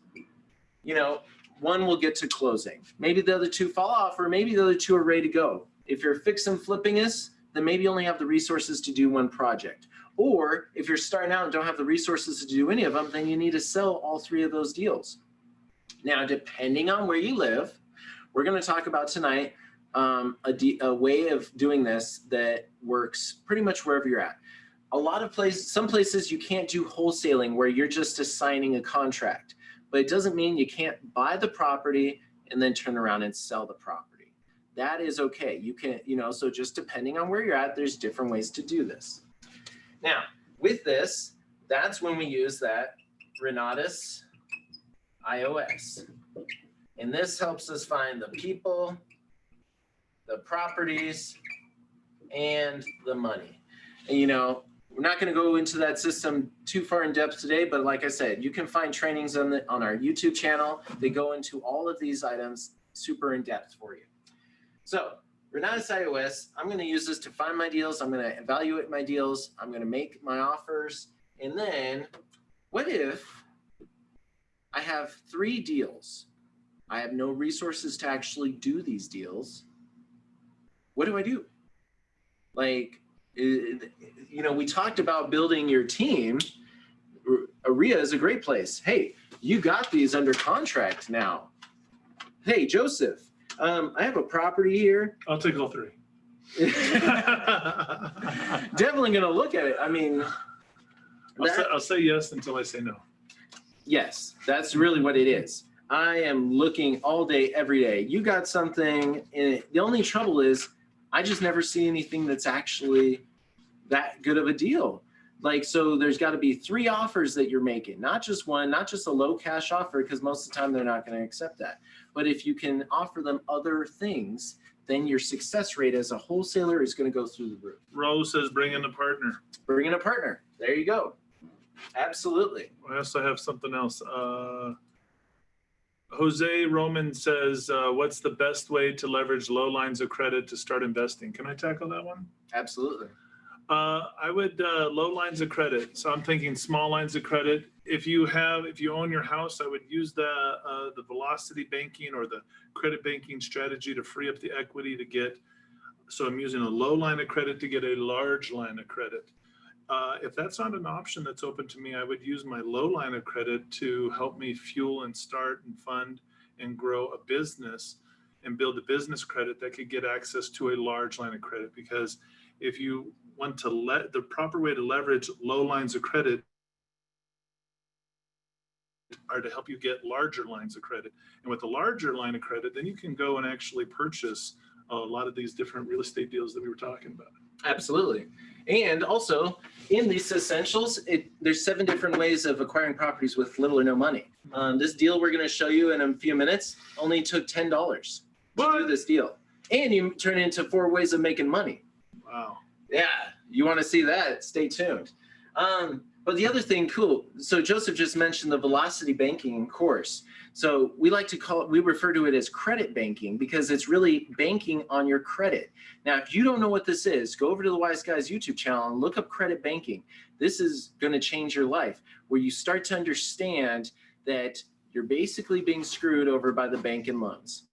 1 will get to closing. Maybe the other 2 fall off, or maybe the other 2 are ready to go. If you're fix and flippingist, then maybe you only have the resources to do 1 project. Or if you're starting out and don't have the resources to do any of them, then you need to sell all 3 of those deals. Now, depending on where you live, we're going to talk about tonight a way of doing this that works pretty much wherever you're at. Some places you can't do wholesaling where you're just assigning a contract, but it doesn't mean you can't buy the property and then turn around and sell the property. That is okay. You can, so just depending on where you're at, there's different ways to do this. Now, with this, that's when we use that Renatus iOS. And this helps us find the people, the properties, and the money. And, we're not going to go into that system too far in depth today, but like I said, you can find trainings on our YouTube channel. They go into all of these items super in depth for you. So Renatus iOS, I'm going to use this to find my deals. I'm going to evaluate my deals. I'm going to make my offers. And then what if I have 3 deals? I have no resources to actually do these deals. What do I do? We talked about building your team. AREA is a great place. Hey, you got these under contract now. Hey, Joseph, I have a property here.
I'll take all 3.
Definitely going to look at it. I mean,
I'll say yes until I say no.
Yes, that's really what it is. I am looking all day, every day. You got something, and the only trouble is I just never see anything that's actually that good of a deal. Like, so there's got to be 3 offers that you're making, not just one, not just a low cash offer, because most of the time they're not going to accept that. But if you can offer them other things, then your success rate as a wholesaler is going to go through the roof.
Rose says bring in a partner.
Bring in a partner. There you go. Absolutely.
I also have something else. Jose Roman says, what's the best way to leverage low lines of credit to start investing? Can I tackle that one?
Absolutely.
I would low lines of credit. So I'm thinking small lines of credit. If you own your house, I would use the velocity banking or the credit banking strategy to free up the equity to get. So I'm using a low line of credit to get a large line of credit. If that's not an option that's open to me, I would use my low line of credit to help me fuel and start and fund and grow a business and build a business credit that could get access to a large line of credit. Because if you want to the proper way to leverage low lines of credit are to help you get larger lines of credit. And with a larger line of credit, then you can go and actually purchase a lot of these different real estate deals that we were talking about.
Absolutely. And also in these essentials, there's 7 different ways of acquiring properties with little or no money. This deal we're going to show you in a few minutes only took $10 to do this deal. And you turn it into 4 ways of making money.
Wow.
Yeah, you want to see that? Stay tuned. But the other thing, cool. So Joseph just mentioned the velocity banking course. So we refer to it as credit banking because it's really banking on your credit. Now, if you don't know what this is, go over to the Wise Guys YouTube channel and look up credit banking. This is going to change your life, where you start to understand that you're basically being screwed over by the bank and loans.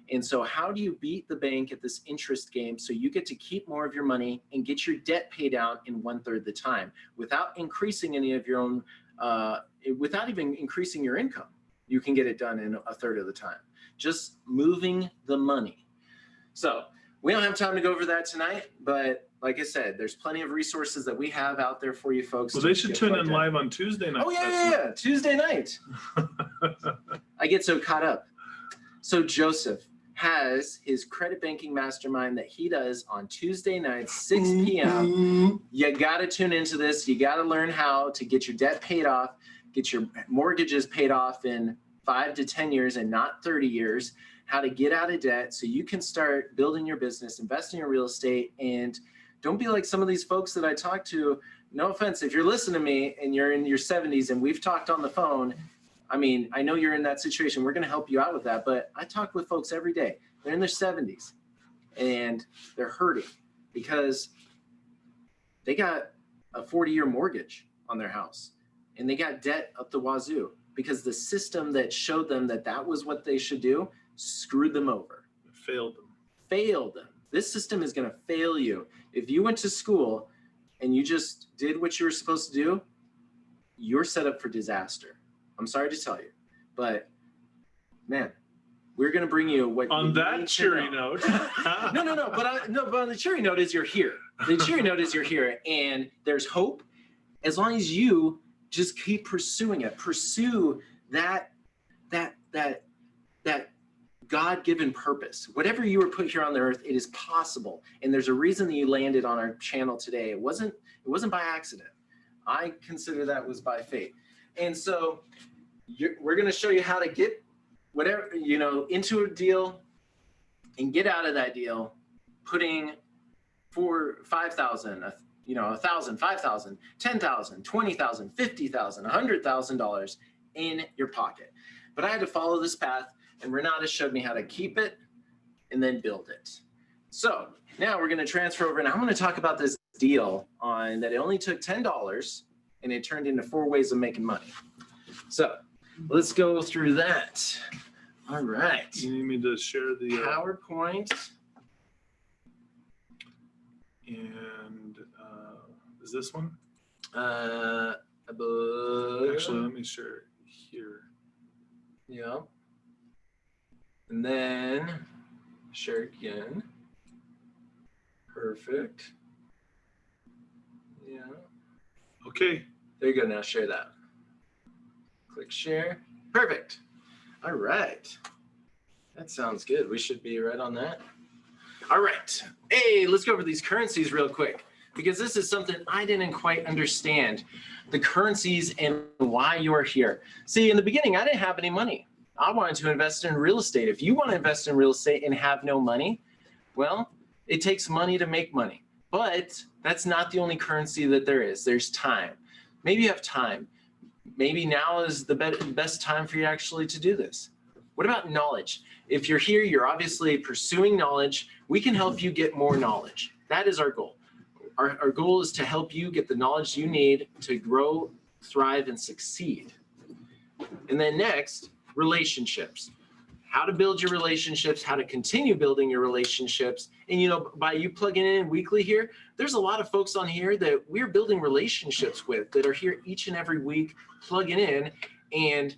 And so how do you beat the bank at this interest game so you get to keep more of your money and get your debt paid down in 1/3 the time without increasing any of your own, without even increasing your income? You can get it done in 1/3 of the time, just moving the money. So we don't have time to go over that tonight, but like I said, there's plenty of resources that we have out there for you folks.
Well, they should tune in live on Tuesday night.
Oh, yeah. Tuesday night. I get so caught up. So Joseph has his credit banking mastermind that he does on Tuesday nights, 6 p.m. You got to tune into this. You got to learn how to get your debt paid off, get your mortgages paid off in 5 to 10 years and not 30 years, how to get out of debt so you can start building your business, investing in real estate, and don't be like some of these folks that I talk to. No offense, if you're listening to me and you're in your 70s and we've talked on the phone, I mean, I know you're in that situation. We're going to help you out with that. But I talk with folks every day. They're in their 70s and they're hurting because they got a 40-year mortgage on their house and they got debt up the wazoo because the system that showed them that that was what they should do screwed them over.
Failed them.
Failed them. This system is going to fail you. If you went to school and you just did what you were supposed to do, you're set up for disaster. I'm sorry to tell you, but man, we're going to bring you what
on that cheery note.
No, but on the cheery note is you're here. The cheery note is you're here and there's hope as long as you just keep pursuing it. Pursue that God-given purpose. Whatever you were put here on the earth, it is possible. And there's a reason that you landed on our channel today. It wasn't by accident. I consider that was by fate. And so we're going to show you how to get whatever, into a deal and get out of that deal, putting $5,000, $1,000, $5,000, $10,000, $20,000, $50,000, $100,000 in your pocket. But I had to follow this path, and Renata showed me how to keep it and then build it. So now we're going to transfer over, and I'm going to talk about this deal on that it only took $10, and it turned into 4 ways of making money. So let's go through that. All right.
You need me to share the
PowerPoint.
And is this one?
Actually,
let me share it here.
Yeah. And then share again. Perfect. Yeah.
Okay.
There you go. Now share that. Click share. Perfect. All right. That sounds good. We should be right on that. All right. Hey, let's go over these currencies real quick. because this is something I didn't quite understand, the currencies and why you are here. See, in the beginning, I didn't have any money. I wanted to invest in real estate. If you want to invest in real estate and have no money, well, it takes money to make money. But that's not the only currency that there is. There's time. Maybe you have time. Maybe now is the best time for you actually to do this. What about knowledge? If you're here, you're obviously pursuing knowledge. We can help you get more knowledge. That is our goal. Our goal is to help you get the knowledge you need to grow, thrive, and succeed. And then next, relationships. How to build your relationships, how to continue building your relationships. And you know, by you plugging in weekly here, there's a lot of folks on here that we're building relationships with that are here each and every week plugging in. And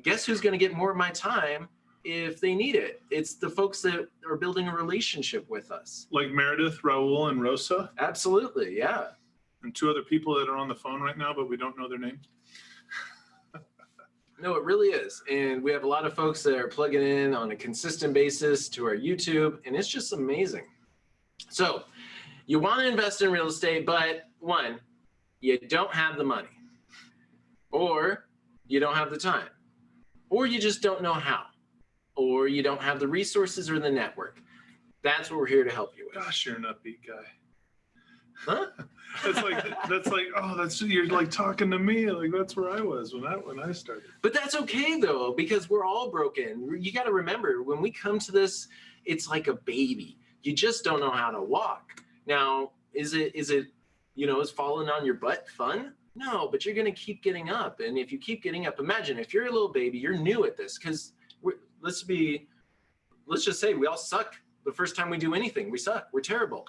guess who's going to get more of my time if they need it? It's the folks that are building a relationship with us.
Like Meredith, Raul, and Rosa.
Absolutely, yeah.
And 2 other people that are on the phone right now, but we don't know their names.
No, it really is. And we have a lot of folks that are plugging in on a consistent basis to our YouTube, and it's just amazing. So you want to invest in real estate, but one, you don't have the money, or you don't have the time, or you just don't know how, or you don't have the resources or the network. That's what we're here to help you with.
Gosh, you're an upbeat guy.
Huh?
You're like talking to me. Like that's where I was when I started.
But that's okay though, because we're all broken. You got to remember, when we come to this, it's like a baby. You just don't know how to walk. Now, is it, is falling on your butt fun? No, but you're going to keep getting up. And if you keep getting up, imagine if you're a little baby, you're new at this, because let's just say we all suck the first time we do anything. We suck. We're terrible.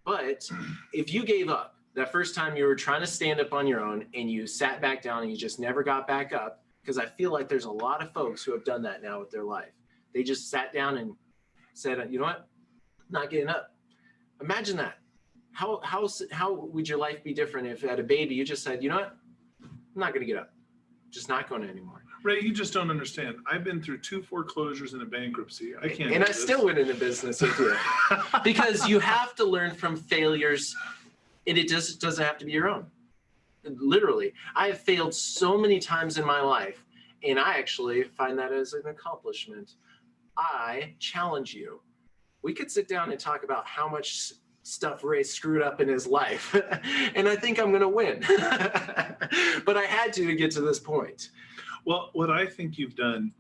But if you gave up that first time you were trying to stand up on your own and you sat back down and you just never got back up, because I feel like there's a lot of folks who have done that now with their life. They just sat down and said, you know what? I'm not getting up. Imagine that. How would your life be different if at a baby you just said, you know what? I'm not going to get up. Just not going anymore.
Ray, you just don't understand. I've been through 2 foreclosures and a bankruptcy. I can't.
And I still went into business with you. Because you have to learn from failures, and it just doesn't have to be your own. Literally, I have failed so many times in my life, and I actually find that as an accomplishment. I challenge you. We could sit down and talk about how much stuff Ray screwed up in his life, and I think I'm going to win. But I had to get to this point.
Well, what I think you've done,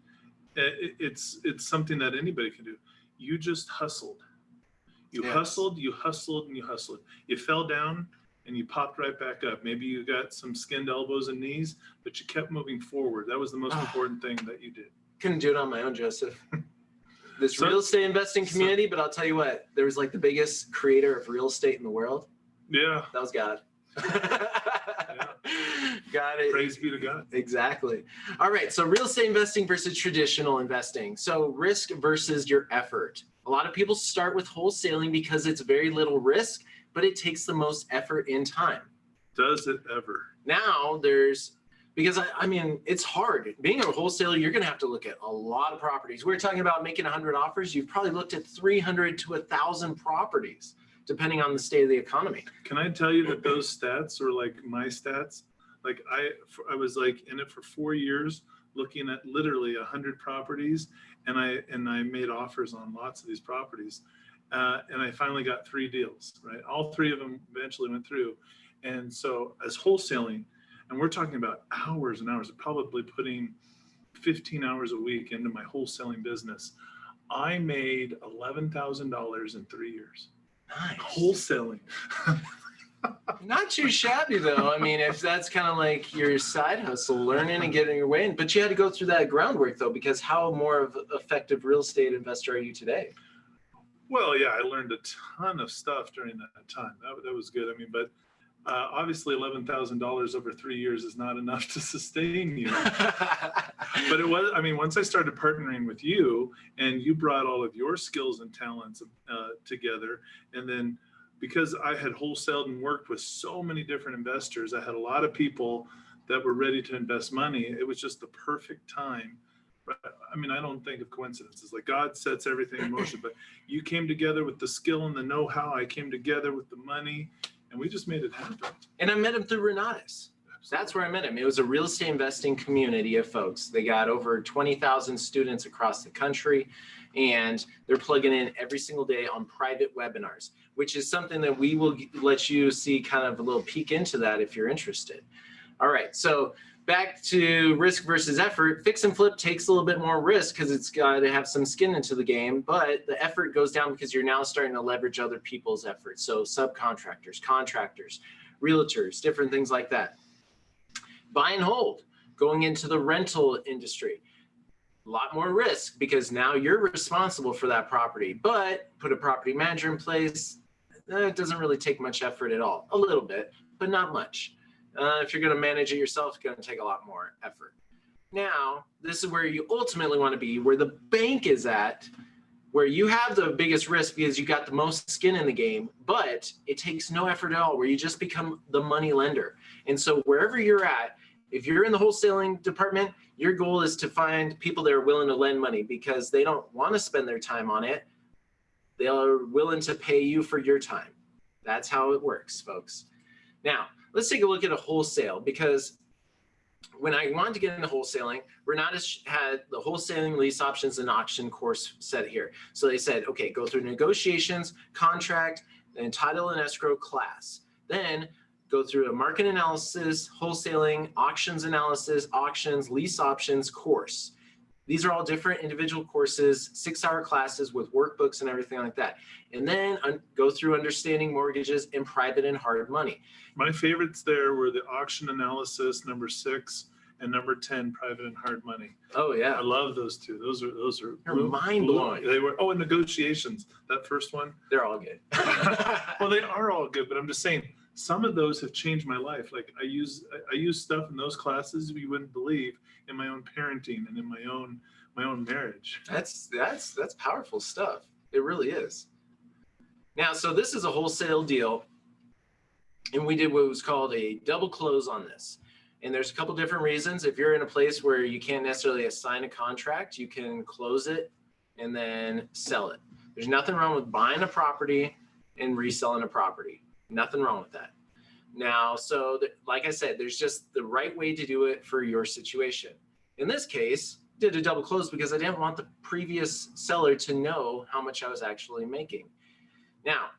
it's something that anybody can do. You just hustled. You hustled, you hustled, and you hustled. You fell down and you popped right back up. Maybe you got some skinned elbows and knees, but you kept moving forward. That was the most important thing that you did.
Couldn't do it on my own, Joseph. This real estate investing community, but I'll tell you what, there was like the biggest creator of real estate in the world.
Yeah.
That was God. Yeah. Got it.
Praise be to God.
Exactly. All right. So real estate investing versus traditional investing. So risk versus your effort. A lot of people start with wholesaling because it's very little risk, but it takes the most effort and time.
Does it ever?
Now because I mean, it's hard. Being a wholesaler, you're going to have to look at a lot of properties. We're talking about making 100 offers. You've probably looked at 300 to 1,000 properties, depending on the state of the economy.
Can I tell you that those stats are like my stats? Like I was like in it for 4 years, looking at literally 100 properties, and I made offers on lots of these properties, and I finally got 3 deals. Right, all 3 of them eventually went through, and so as wholesaling, and we're talking about hours and hours, probably putting 15 hours a week into my wholesaling business. I made $11,000 in 3 years.
Nice.
Wholesaling.
Not too shabby though. I mean, if that's kind of like your side hustle, learning and getting your way in, but you had to go through that groundwork though, because how more of an effective real estate investor are you today?
Well, yeah, I learned a ton of stuff during that time. That was good. I mean, but obviously $11,000 over 3 years is not enough to sustain you. But it was, I mean, once I started partnering with you and you brought all of your skills and talents together, and then because I had wholesaled and worked with so many different investors, I had a lot of people that were ready to invest money. It was just the perfect time. I mean, I don't think of coincidences. Like God sets everything in motion, but you came together with the skill and the know-how. I came together with the money, and we just made it happen.
And I met him through Renatus. That's where I met him. It was a real estate investing community of folks. They got over 20,000 students across the country, and they're plugging in every single day on private webinars, which is something that we will let you see kind of a little peek into that if you're interested. All right, so back to risk versus effort. Fix and flip takes a little bit more risk because it's got to have some skin into the game, but the effort goes down because you're now starting to leverage other people's efforts. So subcontractors, contractors, realtors, different things like that. Buy and hold, going into the rental industry. A lot more risk because now you're responsible for that property, but put a property manager in place, it doesn't really take much effort at all. A little bit, but not much. If you're going to manage it yourself, it's going to take a lot more effort. Now, this is where you ultimately want to be, where the bank is at, where you have the biggest risk because you got the most skin in the game, but it takes no effort at all, where you just become the money lender. And so wherever you're at, if you're in the wholesaling department, your goal is to find people that are willing to lend money because they don't want to spend their time on it. They are willing to pay you for your time. That's how it works, folks. Now, let's take a look at a wholesale, because when I wanted to get into wholesaling, Renatus had the wholesaling, lease options, and auction course set here. So they said, okay, go through negotiations, contract, and title and escrow class. Then go through a market analysis, wholesaling, auctions analysis, auctions, lease options course. These are all different individual courses, 6-hour classes with workbooks and everything like that. And then go through understanding mortgages and private and hard money.
My favorites there were the auction analysis, number 6, and number 10, private and hard money.
Oh yeah,
I love those two. Those are
they're mind blowing.
They were. Oh, and negotiations. That first one.
They're all good.
Well, they are all good, but I'm just saying some of those have changed my life. Like I use stuff in those classes you wouldn't believe in my own parenting and in my own marriage.
That's powerful stuff. It really is. Now, so this is a wholesale deal, and we did what was called a double close on this. And there's a couple different reasons. If you're in a place where you can't necessarily assign a contract, you can close it and then sell it. There's nothing wrong with buying a property and reselling a property. Nothing wrong with that. Now, so like I said, there's just the right way to do it for your situation. In this case, did a double close because I didn't want the previous seller to know how much I was actually making. Now,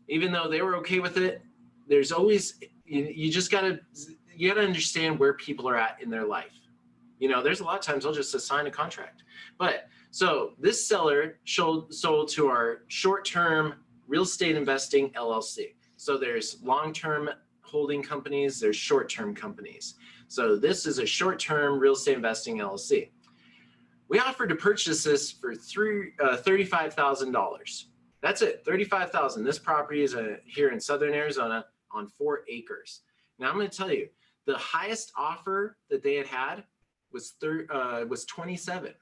even though they were okay with it, there's always, you gotta understand where people are at in their life. You know, there's a lot of times they'll just assign a contract. But so this seller sold to our short-term real estate investing LLC. So there's long-term holding companies, there's short-term companies. So this is a short-term real estate investing LLC. We offered to purchase this for $35,000. That's it, $35,000. This property is here in Southern Arizona on 4 acres. Now I'm going to tell you, the highest offer that they had was 27,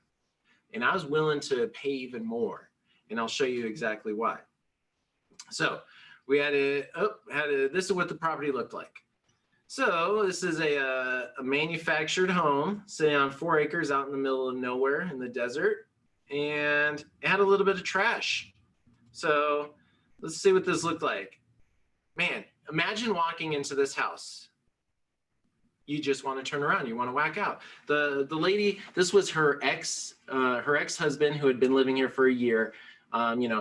and I was willing to pay even more, and I'll show you exactly why. So we this is what the property looked like. So this is a manufactured home sitting on 4 acres out in the middle of nowhere in the desert, and it had a little bit of trash. So let's see what this looked like. Man, imagine walking into this house. You just want to turn around. You want to whack out. The lady, this was her ex-husband who had been living here for a year,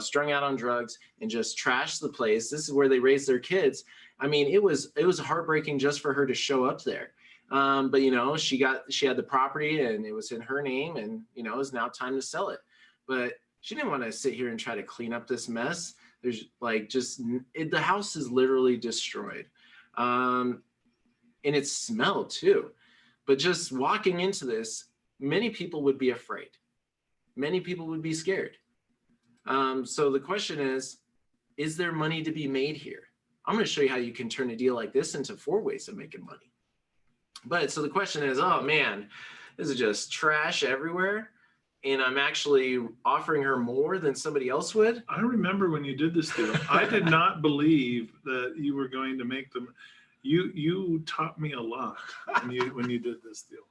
strung out on drugs and just trashed the place. This is where they raised their kids. I mean, it was heartbreaking just for her to show up there. But she had the property and it was in her name, and it was now time to sell it. But she didn't want to sit here and try to clean up this mess. There's the house is literally destroyed. And it smelled too. But just walking into this, many people would be afraid. Many people would be scared. So the question is there money to be made here? I'm going to show you how you can turn a deal like this into 4 ways of making money. But so the question is, oh man, this is just trash everywhere, and I'm actually offering her more than somebody else would?
I remember when you did this deal, I did not believe that you were going to make them. You taught me a lot when you did this deal.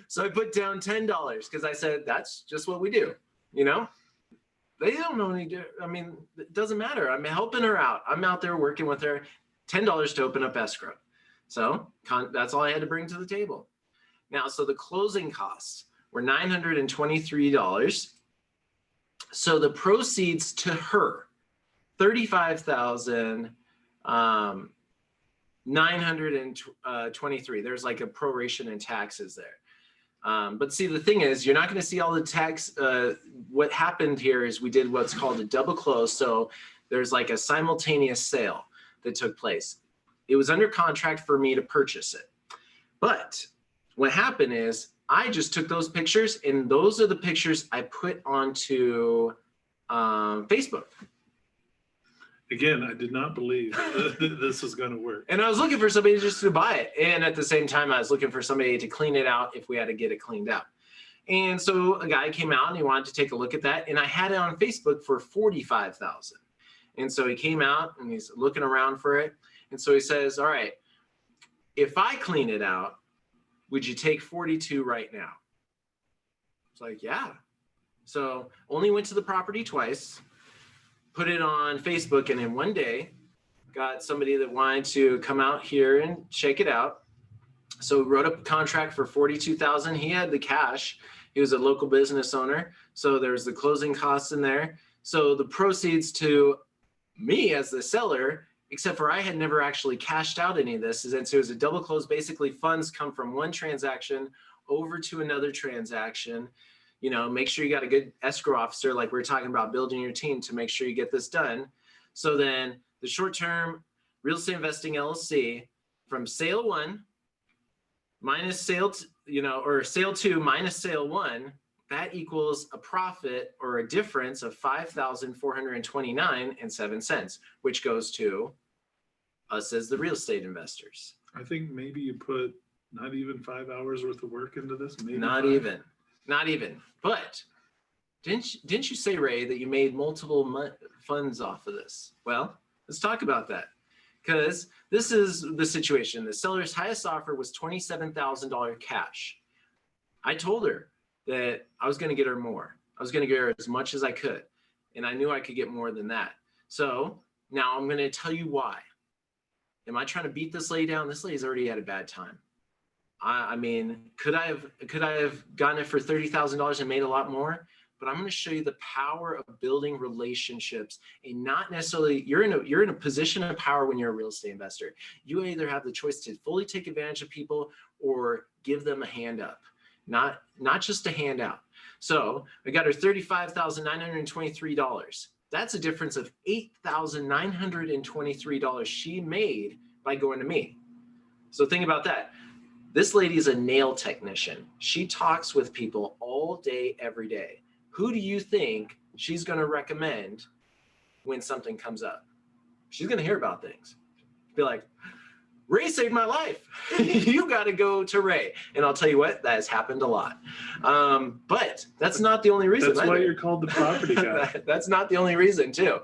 So I put down $10 because I said, that's just what we do, They don't know any. I mean, it doesn't matter. I'm helping her out. I'm out there working with her. $10 to open up escrow. So that's all I had to bring to the table. Now, so the closing costs were $923. So the proceeds to her, $35,923. There's like a proration in taxes there. But see, the thing is, you're not going to see all the tax. What happened here is we did what's called a double close. So there's like a simultaneous sale that took place. It was under contract for me to purchase it. But what happened is I just took those pictures, and those are the pictures I put onto Facebook.
Again, I did not believe this was going to work.
And I was looking for somebody just to buy it. And at the same time, I was looking for somebody to clean it out if we had to get it cleaned out. And so a guy came out and he wanted to take a look at that. And I had it on Facebook for $45,000. And so he came out and he's looking around for it. And so he says, all right, if I clean it out, would you take 42 right now? It's like, yeah. So only went to the property twice, put it on Facebook, and in one day got somebody that wanted to come out here and check it out. So wrote up a contract for $42,000. He had the cash. He was a local business owner. So there's the closing costs in there. So the proceeds to me as the seller, except for I had never actually cashed out any of this, since it was a double close. Basically, funds come from one transaction over to another transaction. You know, make sure you got a good escrow officer, like we were talking about building your team to make sure you get this done. So then the short-term real estate investing LLC from sale one minus sale, or sale two minus sale one, that equals a profit or a difference of $5,429.07, which goes to us as the real estate investors.
I think maybe you put not even 5 hours worth of work into this. Maybe
not even. But didn't you say, Ray, that you made multiple funds off of this? Well, let's talk about that, because this is the situation. The seller's highest offer was $27,000 cash. I told her that I was going to get her more. I was going to get her as much as I could, and I knew I could get more than that. So now I'm going to tell you why. Am I trying to beat this lady down? This lady's already had a bad time. I mean, could I have gotten it for $30,000 and made a lot more? But I'm going to show you the power of building relationships, and not necessarily you're in a position of power when you're a real estate investor. You either have the choice to fully take advantage of people or give them a hand up, not just a handout. So I got her $35,923. That's a difference of $8,923 she made by going to me. So think about that. This lady is a nail technician. She talks with people all day, every day. Who do you think she's going to recommend when something comes up? She's going to hear about things. Be like, Ray saved my life. You got to go to Ray. And I'll tell you what, that has happened a lot. But that's not the only reason.
That's why you're called the property guy.
That's not the only reason, too.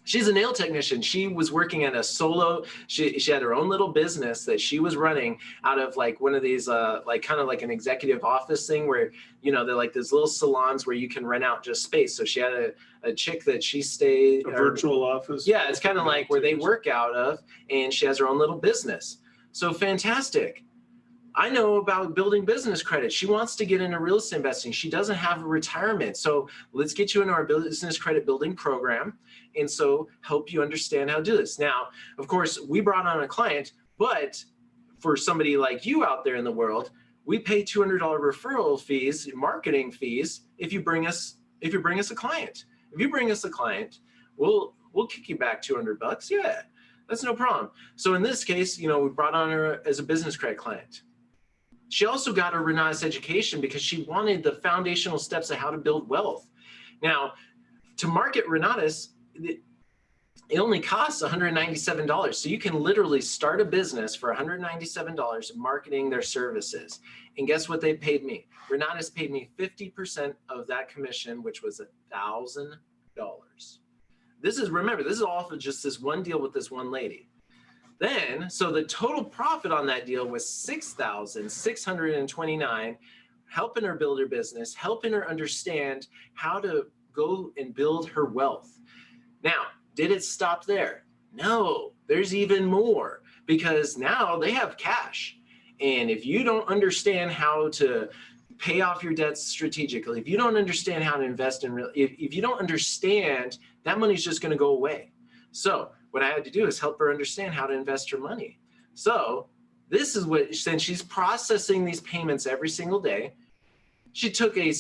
She's a nail technician. she was working at a solo, she had her own little business that she was running out of like one of these, like kind of like an executive office thing where, they're like these little salons where you can rent out just space. So she had a chick that she stayed.
A virtual office?
Yeah, it's kind of like where they work out of, and she has her own little business. So fantastic. I know about building business credit. She wants to get into real estate investing. She doesn't have a retirement. So let's get you into our business credit building program. And so help you understand how to do this. Now, of course, we brought on a client, but for somebody like you out there in the world, we pay $200 referral fees, marketing fees, if you bring us a client. If you bring us a client, we'll kick you back $200. Yeah, that's no problem. So in this case, we brought on her as a business credit client. She also got her Renatus education because she wanted the foundational steps of how to build wealth. Now, to market Renatus, it only costs $197. So you can literally start a business for $197 marketing their services. And guess what they paid me? Renatus paid me 50% of that commission, which was $1,000. Remember, this is all for just this one deal with this one lady. Then, so the total profit on that deal was $6,629, helping her build her business, helping her understand how to go and build her wealth. Now, did it stop there? No, there's even more, because now they have cash. And if you don't understand how to pay off your debts strategically, if you don't understand how to invest in if you don't understand, that money's just going to go away. So what I had to do is help her understand how to invest her money. So this is what, since she's processing these payments every single day, she took a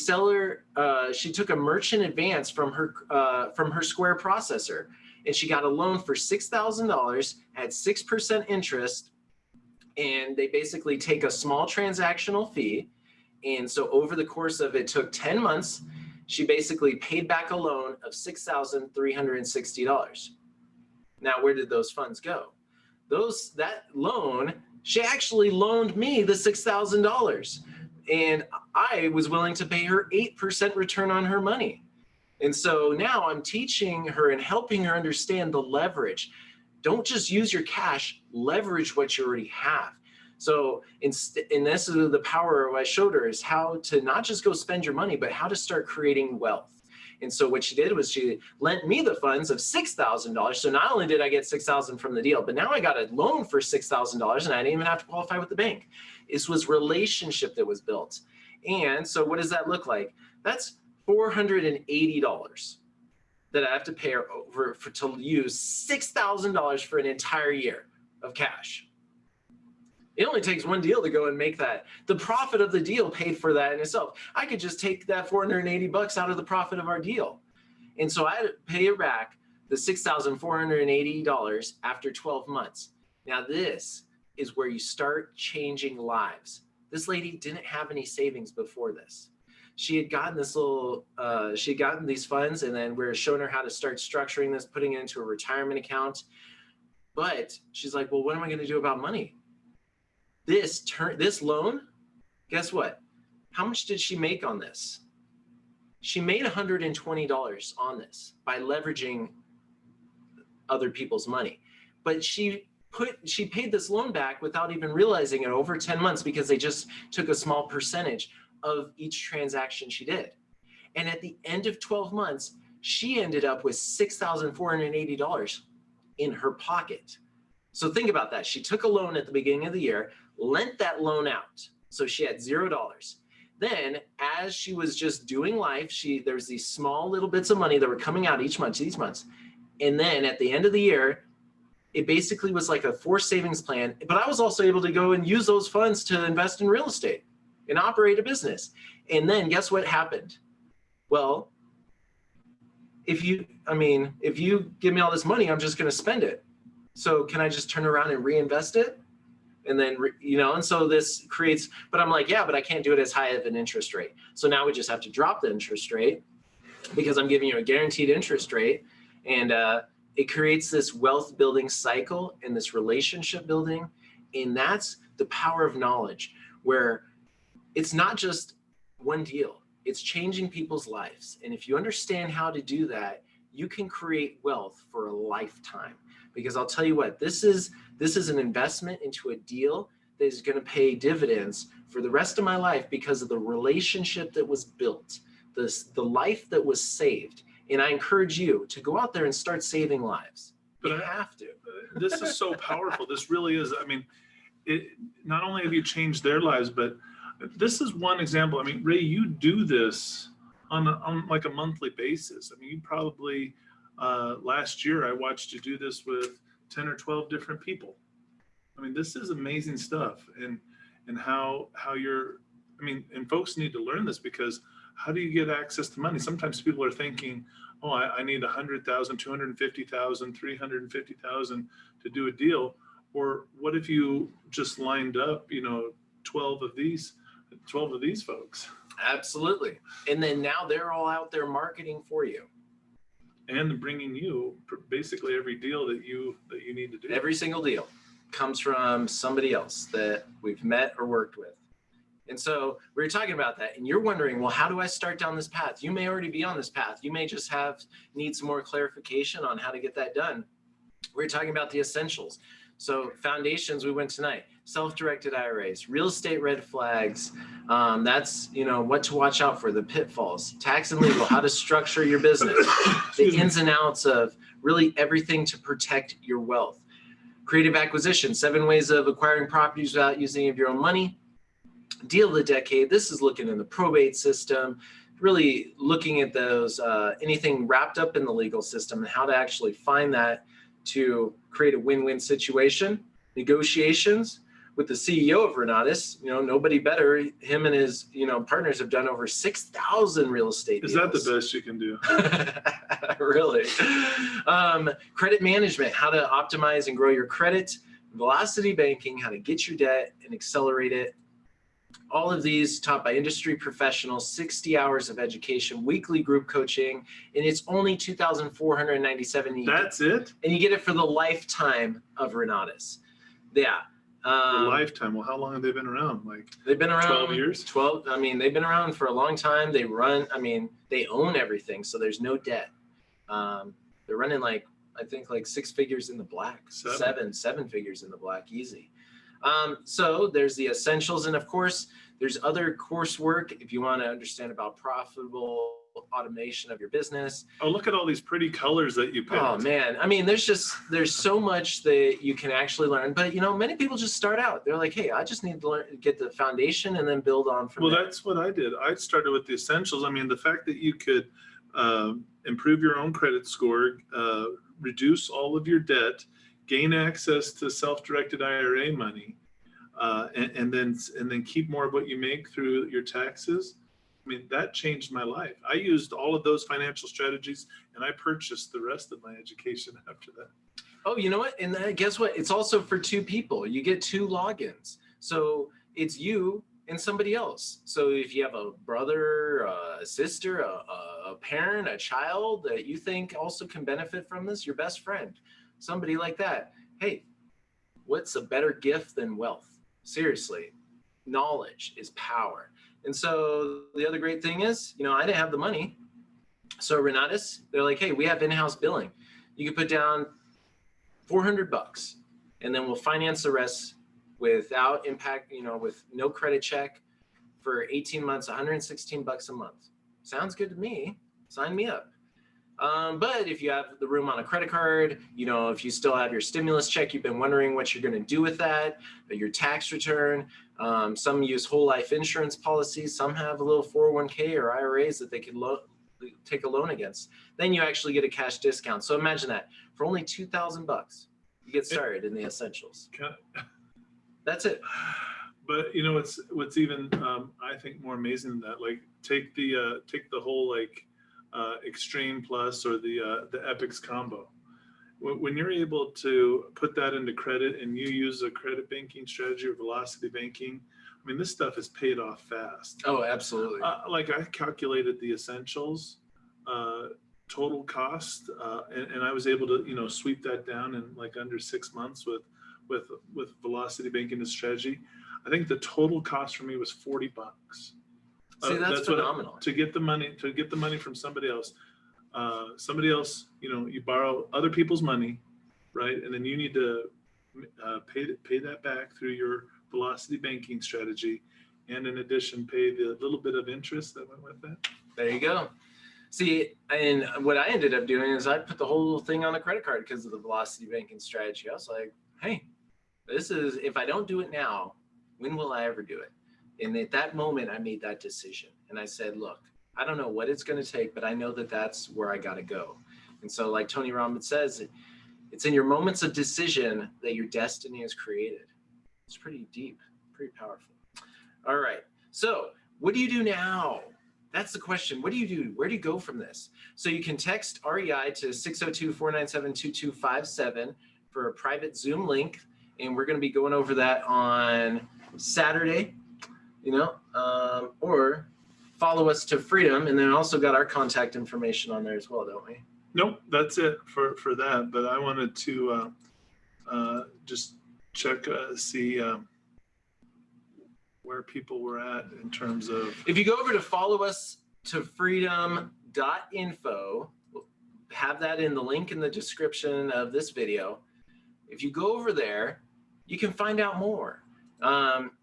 merchant advance from her Square processor, and she got a loan for $6,000 at 6% interest. And they basically take a small transactional fee. And so over the course of, it took 10 months, she basically paid back a loan of $6,360. Now, where did those funds go? That loan, she actually loaned me the $6,000. And I was willing to pay her 8% return on her money. And so now I'm teaching her and helping her understand the leverage. Don't just use your cash, leverage what you already have. So, and this is the power I showed her, is how to not just go spend your money, but how to start creating wealth. And so what she did was she lent me the funds of $6,000. So not only did I get $6,000 from the deal, but now I got a loan for $6,000 and I didn't even have to qualify with the bank. This was relationship that was built. And so what does that look like? That's $480 that I have to pay her over to use $6,000 for an entire year of cash. It only takes one deal to go and make that. The profit of the deal paid for that in itself. I could just take that $480 out of the profit of our deal. And so I had to pay her back the $6,480 after 12 months. Now this is where you start changing lives. This lady didn't have any savings before this. She had gotten this she had gotten these funds, and then we're showing her how to start structuring this, putting it into a retirement account. But she's like, well, what am I going to do about money? This loan, guess what? How much did she make on this? She made $120 on this by leveraging other people's money. But she paid this loan back without even realizing it over 10 months, because they just took a small percentage of each transaction she did. And at the end of 12 months, she ended up with $6,480 in her pocket. So think about that. She took a loan at the beginning of the year, lent that loan out. So she had $0. Then as she was just doing life, there was these small little bits of money that were coming out each month. And then at the end of the year, it basically was like a forced savings plan. But I was also able to go and use those funds to invest in real estate and operate a business. And then guess what happened? Well, if you give me all this money, I'm just going to spend it. So can I just turn around and reinvest it? And then, and so this creates, but I'm like, yeah, but I can't do it as high of an interest rate. So now we just have to drop the interest rate, because I'm giving you a guaranteed interest rate. And it creates this wealth building cycle and this relationship building. And that's the power of knowledge, where it's not just one deal, it's changing people's lives. And if you understand how to do that, you can create wealth for a lifetime. Because I'll tell you what, this is an investment into a deal that is going to pay dividends for the rest of my life, because of the relationship that was built, the life that was saved. And I encourage you to go out there and start saving lives. But I have to.
This is so powerful. This really is. I mean, not only have you changed their lives, but this is one example. I mean, Ray, you do this on like a monthly basis. I mean, you probably, last year, I watched you do this with 10 or 12 different people. I mean, this is amazing stuff. And how you're, I mean, and folks need to learn this, because how do you get access to money? Sometimes people are thinking, oh, I need 100,000, 250,000, 350,000 to do a deal. Or what if you just lined up, 12 of these folks?
Absolutely. And then now they're all out there marketing for you.
And bringing you basically every deal that you need to do.
Every single deal comes from somebody else that we've met or worked with. And so we were talking about that, and you're wondering, well, how do I start down this path? You may already be on this path. You may just need some more clarification on how to get that done. We're talking about the essentials. So foundations, we went tonight, self-directed IRAs, real estate red flags. That's, what to watch out for, the pitfalls, tax and legal, how to structure your business, the ins and outs of really everything to protect your wealth. Creative acquisition, 7 ways of acquiring properties without using any of your own money. Deal of the decade, this is looking in the probate system, really looking at those, anything wrapped up in the legal system and how to actually find that to create a win-win situation. Negotiations with the CEO of Renatus, nobody better. Him and his, partners have done over 6,000 real estate deals.
Is that the best you can do?
Really. Credit management, how to optimize and grow your credit. Velocity banking, how to get your debt and accelerate it. All of these taught by industry professionals, 60 hours of education, weekly group coaching, and it's only $2,497.
That's it?
And you get it for the lifetime of Renatus. Yeah.
The lifetime. Well, how long have they been around? Like
they've been around
12 years?
12. I mean, they've been around for a long time. They own everything. So there's no debt. They're running I think 6 figures in the black, seven figures in the black, easy. So there's the essentials. And of course, there's other coursework if you want to understand about profitable automation of your business.
Oh, look at all these pretty colors that you picked.
Oh man. I mean, there's so much that you can actually learn, but many people just start out. They're like, hey, I just need to get the foundation and then build on from there.
Well, that's what I did. I started with the essentials. I mean, the fact that you could improve your own credit score, reduce all of your debt, gain access to self-directed IRA money, and then keep more of what you make through your taxes. I mean, that changed my life. I used all of those financial strategies and I purchased the rest of my education after that.
Oh, you know what? And guess what? It's also for 2 people. You get 2 logins. So it's you and somebody else. So if you have a brother, a sister, a parent, a child that you think also can benefit from this, your best friend, somebody like that. Hey, what's a better gift than wealth? Seriously, knowledge is power. And so the other great thing is, I didn't have the money. So Renatus, they're like, hey, we have in-house billing. You can put down $400 and then we'll finance the rest without impact, with no credit check for 18 months, $116 a month. Sounds good to me. Sign me up. But if you have the room on a credit card, if you still have your stimulus check, you've been wondering what you're going to do with that, your tax return. Some use whole life insurance policies. Some have a little 401k or IRAs that they can take a loan against. Then you actually get a cash discount. So imagine that for only $2,000, you get started in the essentials. That's it.
But what's even I think more amazing than that, take the whole Extreme Plus or the Epics combo. When you're able to put that into credit and you use a credit banking strategy or velocity banking, I mean, this stuff is paid off fast.
Oh, absolutely.
I calculated the essentials total cost, and I was able to sweep that down in under 6 months with velocity banking as strategy. I think the total cost for me was $40.
See, that's phenomenal.
To get the money from somebody else. You borrow other people's money, right? And then you need to pay that back through your velocity banking strategy. And in addition, pay the little bit of interest that went with that.
There you go. See, and what I ended up doing is I put the whole thing on a credit card because of the velocity banking strategy. I was like, hey, if I don't do it now, when will I ever do it? And at that moment, I made that decision. And I said, look, I don't know what it's going to take, but I know that that's where I got to go. And so like Tony Robbins says, it's in your moments of decision that your destiny is created. It's pretty deep, pretty powerful. All right. So what do you do now? That's the question. What do you do? Where do you go from this? So you can text REI to 602-497-2257 for a private Zoom link. And we're going to be going over that on Saturday, or follow us to Freedom. And then also got our contact information on there as well, don't we?
Nope, that's it for that. But I wanted to just check, see where people were at in terms of.
If you go over to follow us to freedom.info, we'll have that in the link in the description of this video. If you go over there, you can find out more.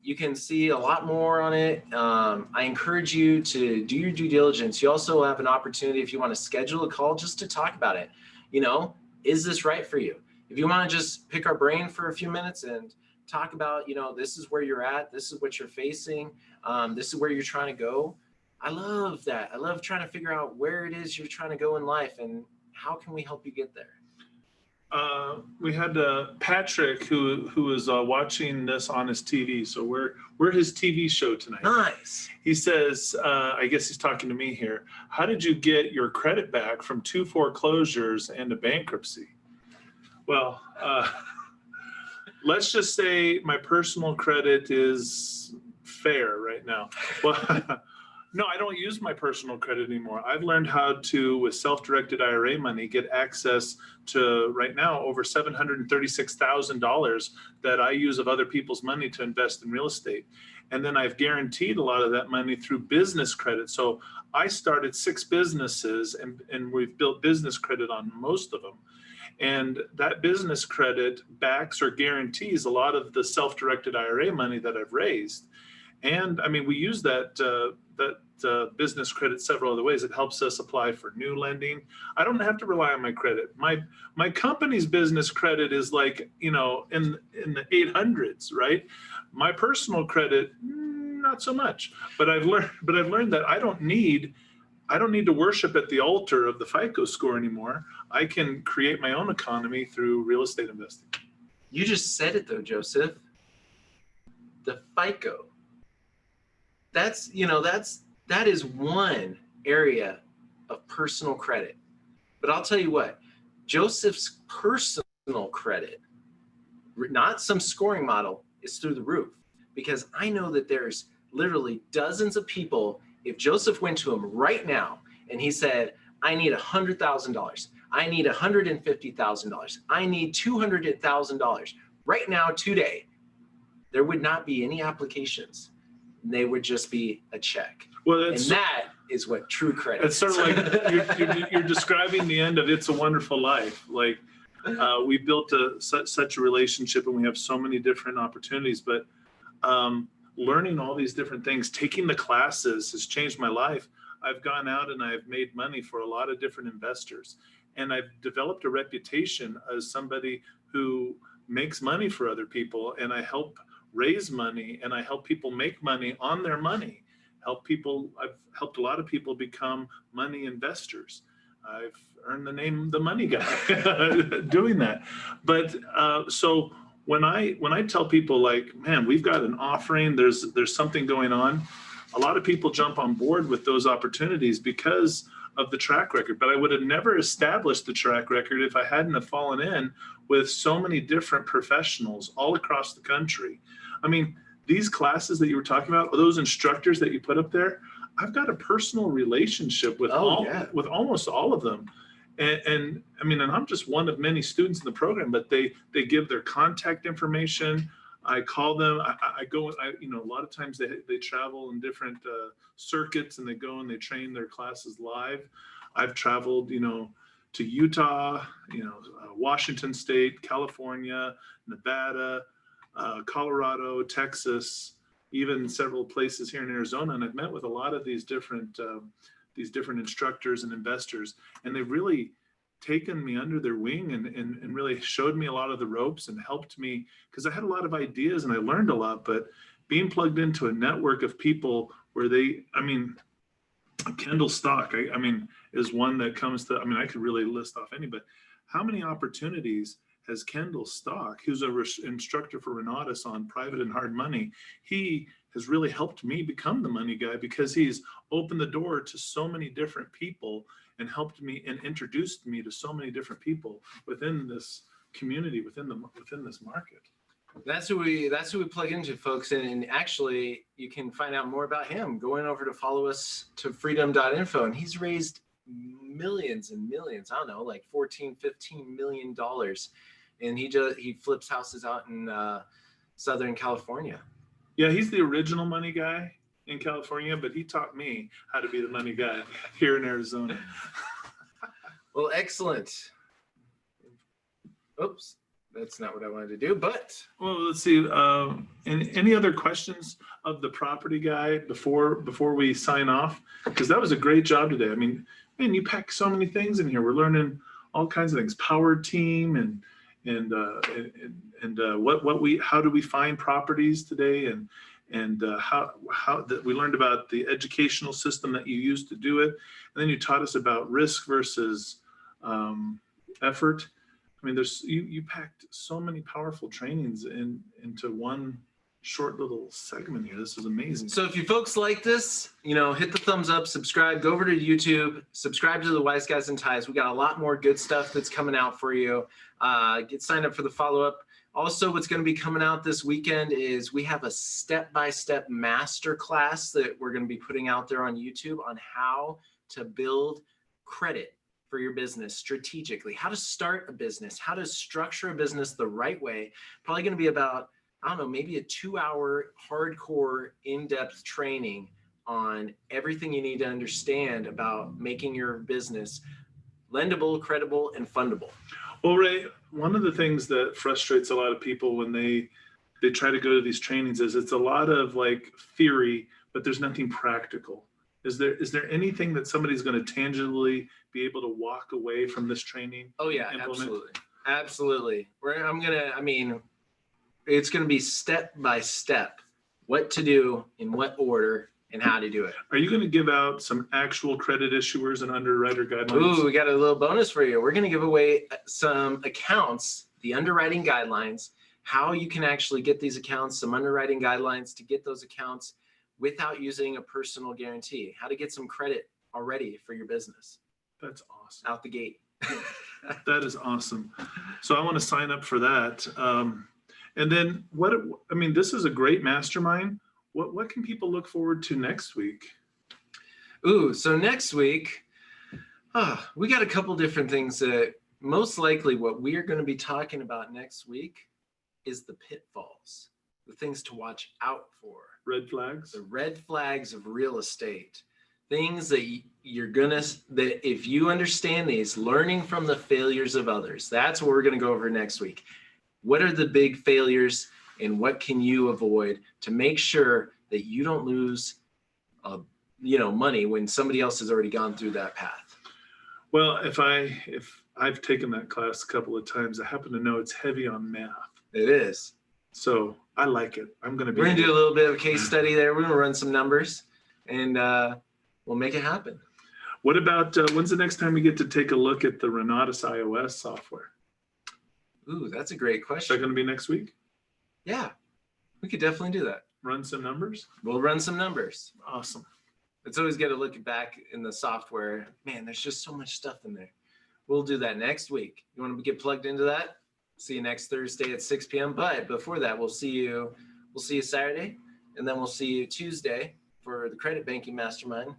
You can see a lot more on it. I encourage you to do your due diligence. You also have an opportunity if you want to schedule a call just to talk about it. is this right for you? If you want to just pick our brain for a few minutes and talk about, this is where you're at, this is what you're facing, this is where you're trying to go. I love that. I love trying to figure out where it is you're trying to go in life and how can we help you get there.
We had Patrick who was watching this on his TV. So we're his TV show tonight.
Nice.
He says, I guess he's talking to me here. How did you get your credit back from 2 foreclosures and a bankruptcy? Well, let's just say my personal credit is fair right now. Well, no, I don't use my personal credit anymore. I've learned how to, with self-directed IRA money, get access to, right now, over $736,000 that I use of other people's money to invest in real estate. And then I've guaranteed a lot of that money through business credit. So I started 6 businesses and we've built business credit on most of them. And that business credit backs or guarantees a lot of the self-directed IRA money that I've raised. And I mean, we use that business credit several other ways. It helps us apply for new lending. I don't have to rely on my credit. My company's business credit is like, in the 800s, right? My personal credit, not so much. But I've learned that I don't need to worship at the altar of the FICO score anymore. I can create my own economy through real estate investing.
You just said it though, Joseph. The FICO. That is one area of personal credit. But I'll tell you what, Joseph's personal credit, not some scoring model, is through the roof. Because I know that there's literally dozens of people, if Joseph went to him right now and he said, I need $100,000, I need $150,000, I need $200,000 right now, today, there would not be any applications. They would just be a check.
Well,
and that is what true credit
is. It's sort of like you're describing the end of It's a Wonderful Life. Like we built such a relationship and we have so many different opportunities, but learning all these different things, taking the classes has changed my life. I've gone out and I've made money for a lot of different investors. And I've developed a reputation as somebody who makes money for other people, and I help raise money and I help people make money on their money. I've helped a lot of people become money investors. I've earned the name the money guy doing that. But so when I tell people like, man, we've got an offering, there's something going on, a lot of people jump on board with those opportunities because of the track record. But I would have never established the track record if I hadn't have fallen in with so many different professionals all across the country. I mean, these classes that you were talking about, those instructors that you put up there, I've got a personal relationship with with almost all of them. And I mean, and I'm just one of many students in the program, but they give their contact information. I call them, I go, a lot of times they travel in different circuits and they go and they train their classes live. I've traveled, to Utah, Washington State, California, Nevada, Colorado, Texas, even several places here in Arizona. And I've met with a lot of these different instructors and investors, and they've really taken me under their wing and really showed me a lot of the ropes and helped me, because I had a lot of ideas and I learned a lot, but being plugged into a network of people where Kendall Stock, I mean, is one that comes to, I could really list off any, but how many opportunities has Kendall Stock, who's an instructor for Renatus on private and hard money, he has really helped me become the money guy because he's opened the door to so many different people and helped me and introduced me to so many different people within this community, within this market.
That's who we plug into, folks. And actually, you can find out more about him going over to follow us to freedom.info. And he's raised millions and millions, I don't know, like $14, $15 million. And he flips houses out in Southern California.
Yeah, he's the original money guy in California, but he taught me how to be the money guy here in Arizona.
Well, excellent. Oops, that's not what I wanted to do, but.
Well, let's see. Any other questions of the property guy before we sign off? Because that was a great job today. I mean, man, you packed so many things in here. We're learning all kinds of things, power team how do we find properties today, and how that we learned about the educational system that you used to do it. And then you taught us about risk versus effort. I mean, you packed so many powerful trainings into one short little segment here. This is amazing.
So if you folks like this, hit the thumbs up, subscribe, go over to YouTube, subscribe to the Wise Guys in Ties. We got a lot more good stuff that's coming out for you. Get signed up for the follow-up. Also, what's going to be coming out this weekend is we have a step-by-step master class that we're going to be putting out there on YouTube on how to build credit for your business strategically, how to start a business, how to structure a business the right way. Probably going to be about, I don't know, maybe a 2-hour hardcore in-depth training on everything you need to understand about making your business lendable, credible, and fundable.
Well, Ray, one of the things that frustrates a lot of people when they try to go to these trainings is it's a lot of like theory, but there's nothing practical. Is there anything that somebody's going to tangibly be able to walk away from this training?
Oh yeah, absolutely. It's going to be step by step, what to do, in what order, and how to do it.
Are you going to give out some actual credit issuers and underwriter guidelines?
Ooh, we got a little bonus for you. We're going to give away some accounts, the underwriting guidelines, how you can actually get these accounts, some underwriting guidelines to get those accounts without using a personal guarantee, how to get some credit already for your business.
That's awesome.
Out the gate.
That is awesome. So I want to sign up for that. And then this is a great mastermind. What can people look forward to next week?
Ooh, so next week, we got a couple different things that most likely what we are going to be talking about next week is the pitfalls, the things to watch out for.
Red flags?
The red flags of real estate. Things that that if you understand these, learning from the failures of others, that's what we're going to go over next week. What are the big failures and what can you avoid to make sure that you don't lose money when somebody else has already gone through that path?
Well, if I've taken that class a couple of times, I happen to know it's heavy on math.
It is.
So I like it. We're going to
do a little bit of a case study there. We're going to run some numbers and we'll make it happen.
What about when's the next time we get to take a look at the Renatus iOS software?
Ooh, that's a great
Is
question.
that going to be next week?
Yeah, we could definitely do that.
Run some numbers?
We'll run some numbers.
Awesome.
It's always good to look back in the software. Man, there's just so much stuff in there. We'll do that next week. You want to get plugged into that? See you next Thursday at 6 p.m. But before that, we'll see you Saturday, and then we'll see you Tuesday for the Credit Banking Mastermind.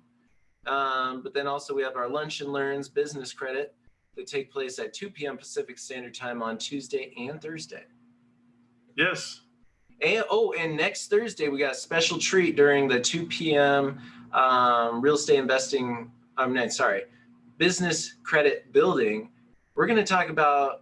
But then also we have our Lunch and Learns Business Credit that take place at 2 p.m. Pacific Standard Time on Tuesday and Thursday.
Yes.
And next Thursday, we got a special treat during the 2 p.m. Real estate investing, business credit building. We're going to talk about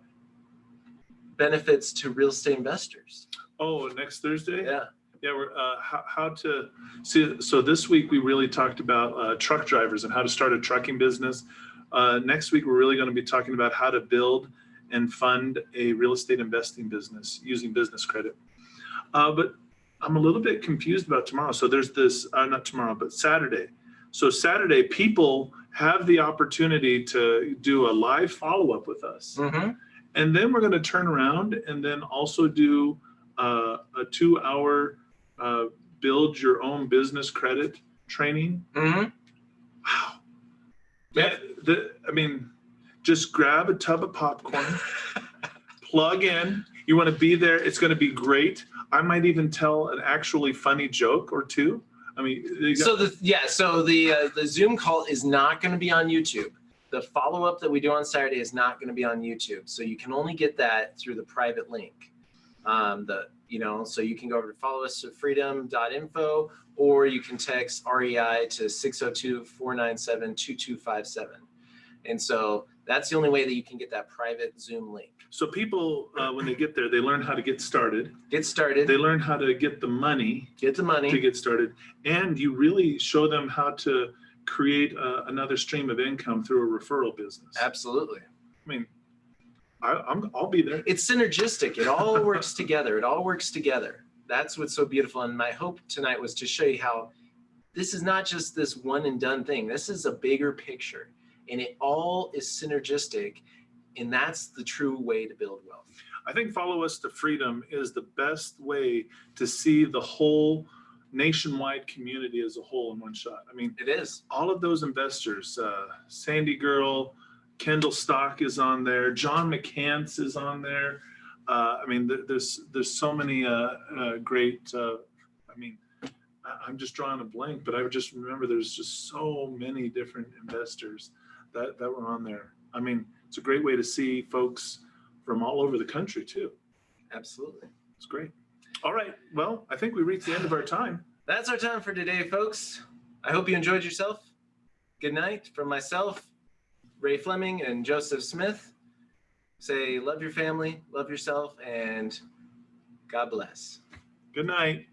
benefits to real estate investors.
Oh, next Thursday?
Yeah.
Yeah, we're how to see. So this week we really talked about truck drivers and how to start a trucking business. Next week we're really going to be talking about how to build and fund a real estate investing business using business credit. But I'm a little bit confused about tomorrow. So there's this, not tomorrow, but Saturday. So Saturday, people have the opportunity to do a live follow-up with us.
Mm-hmm.
And then we're going to turn around and then also do a 2-hour build your own business credit training.
Mm-hmm.
Wow.
Yeah.
Just grab a tub of popcorn, plug in. You want to be there. It's going to be great. I might even tell an actually funny joke or two. So the Zoom call is not going to be on YouTube. The follow-up that we do on Saturday is not going to be on YouTube. So you can only get that through the private link. So you can go over to follow us at freedom.info, or you can text REI to 602-497-2257. And so that's the only way that you can get that private Zoom link. So people, when they get there, they learn how to get started.
They
learn how to get the money.
To
get started. And you really show them how to create another stream of income through a referral business.
Absolutely.
mean, I'll be there.
It's synergistic. It all works together. It all works together. That's what's so beautiful. And my hope tonight was to show you how this is not just this one and done thing. This is a bigger picture, and it all is synergistic. And that's the true way to build wealth.
I think Follow Us to Freedom is the best way to see the whole nationwide community as a whole in one shot. I mean,
It is.
all of those investors, Sandy Girl, Kendall Stock is on there, John McCants is on there. I mean, there's so many great, I mean, I'm just drawing a blank, but I would just remember there's just so many different investors that were on there. I mean, it's a great way to see folks from all over the country too.
Absolutely.
It's great. All right. Well, I think we reached the end of our time.
That's our time for today, folks. I hope you enjoyed yourself. Good night from myself, Ray Fleming, and Joseph Smith. Say, love your family, love yourself, and God bless.
Good night.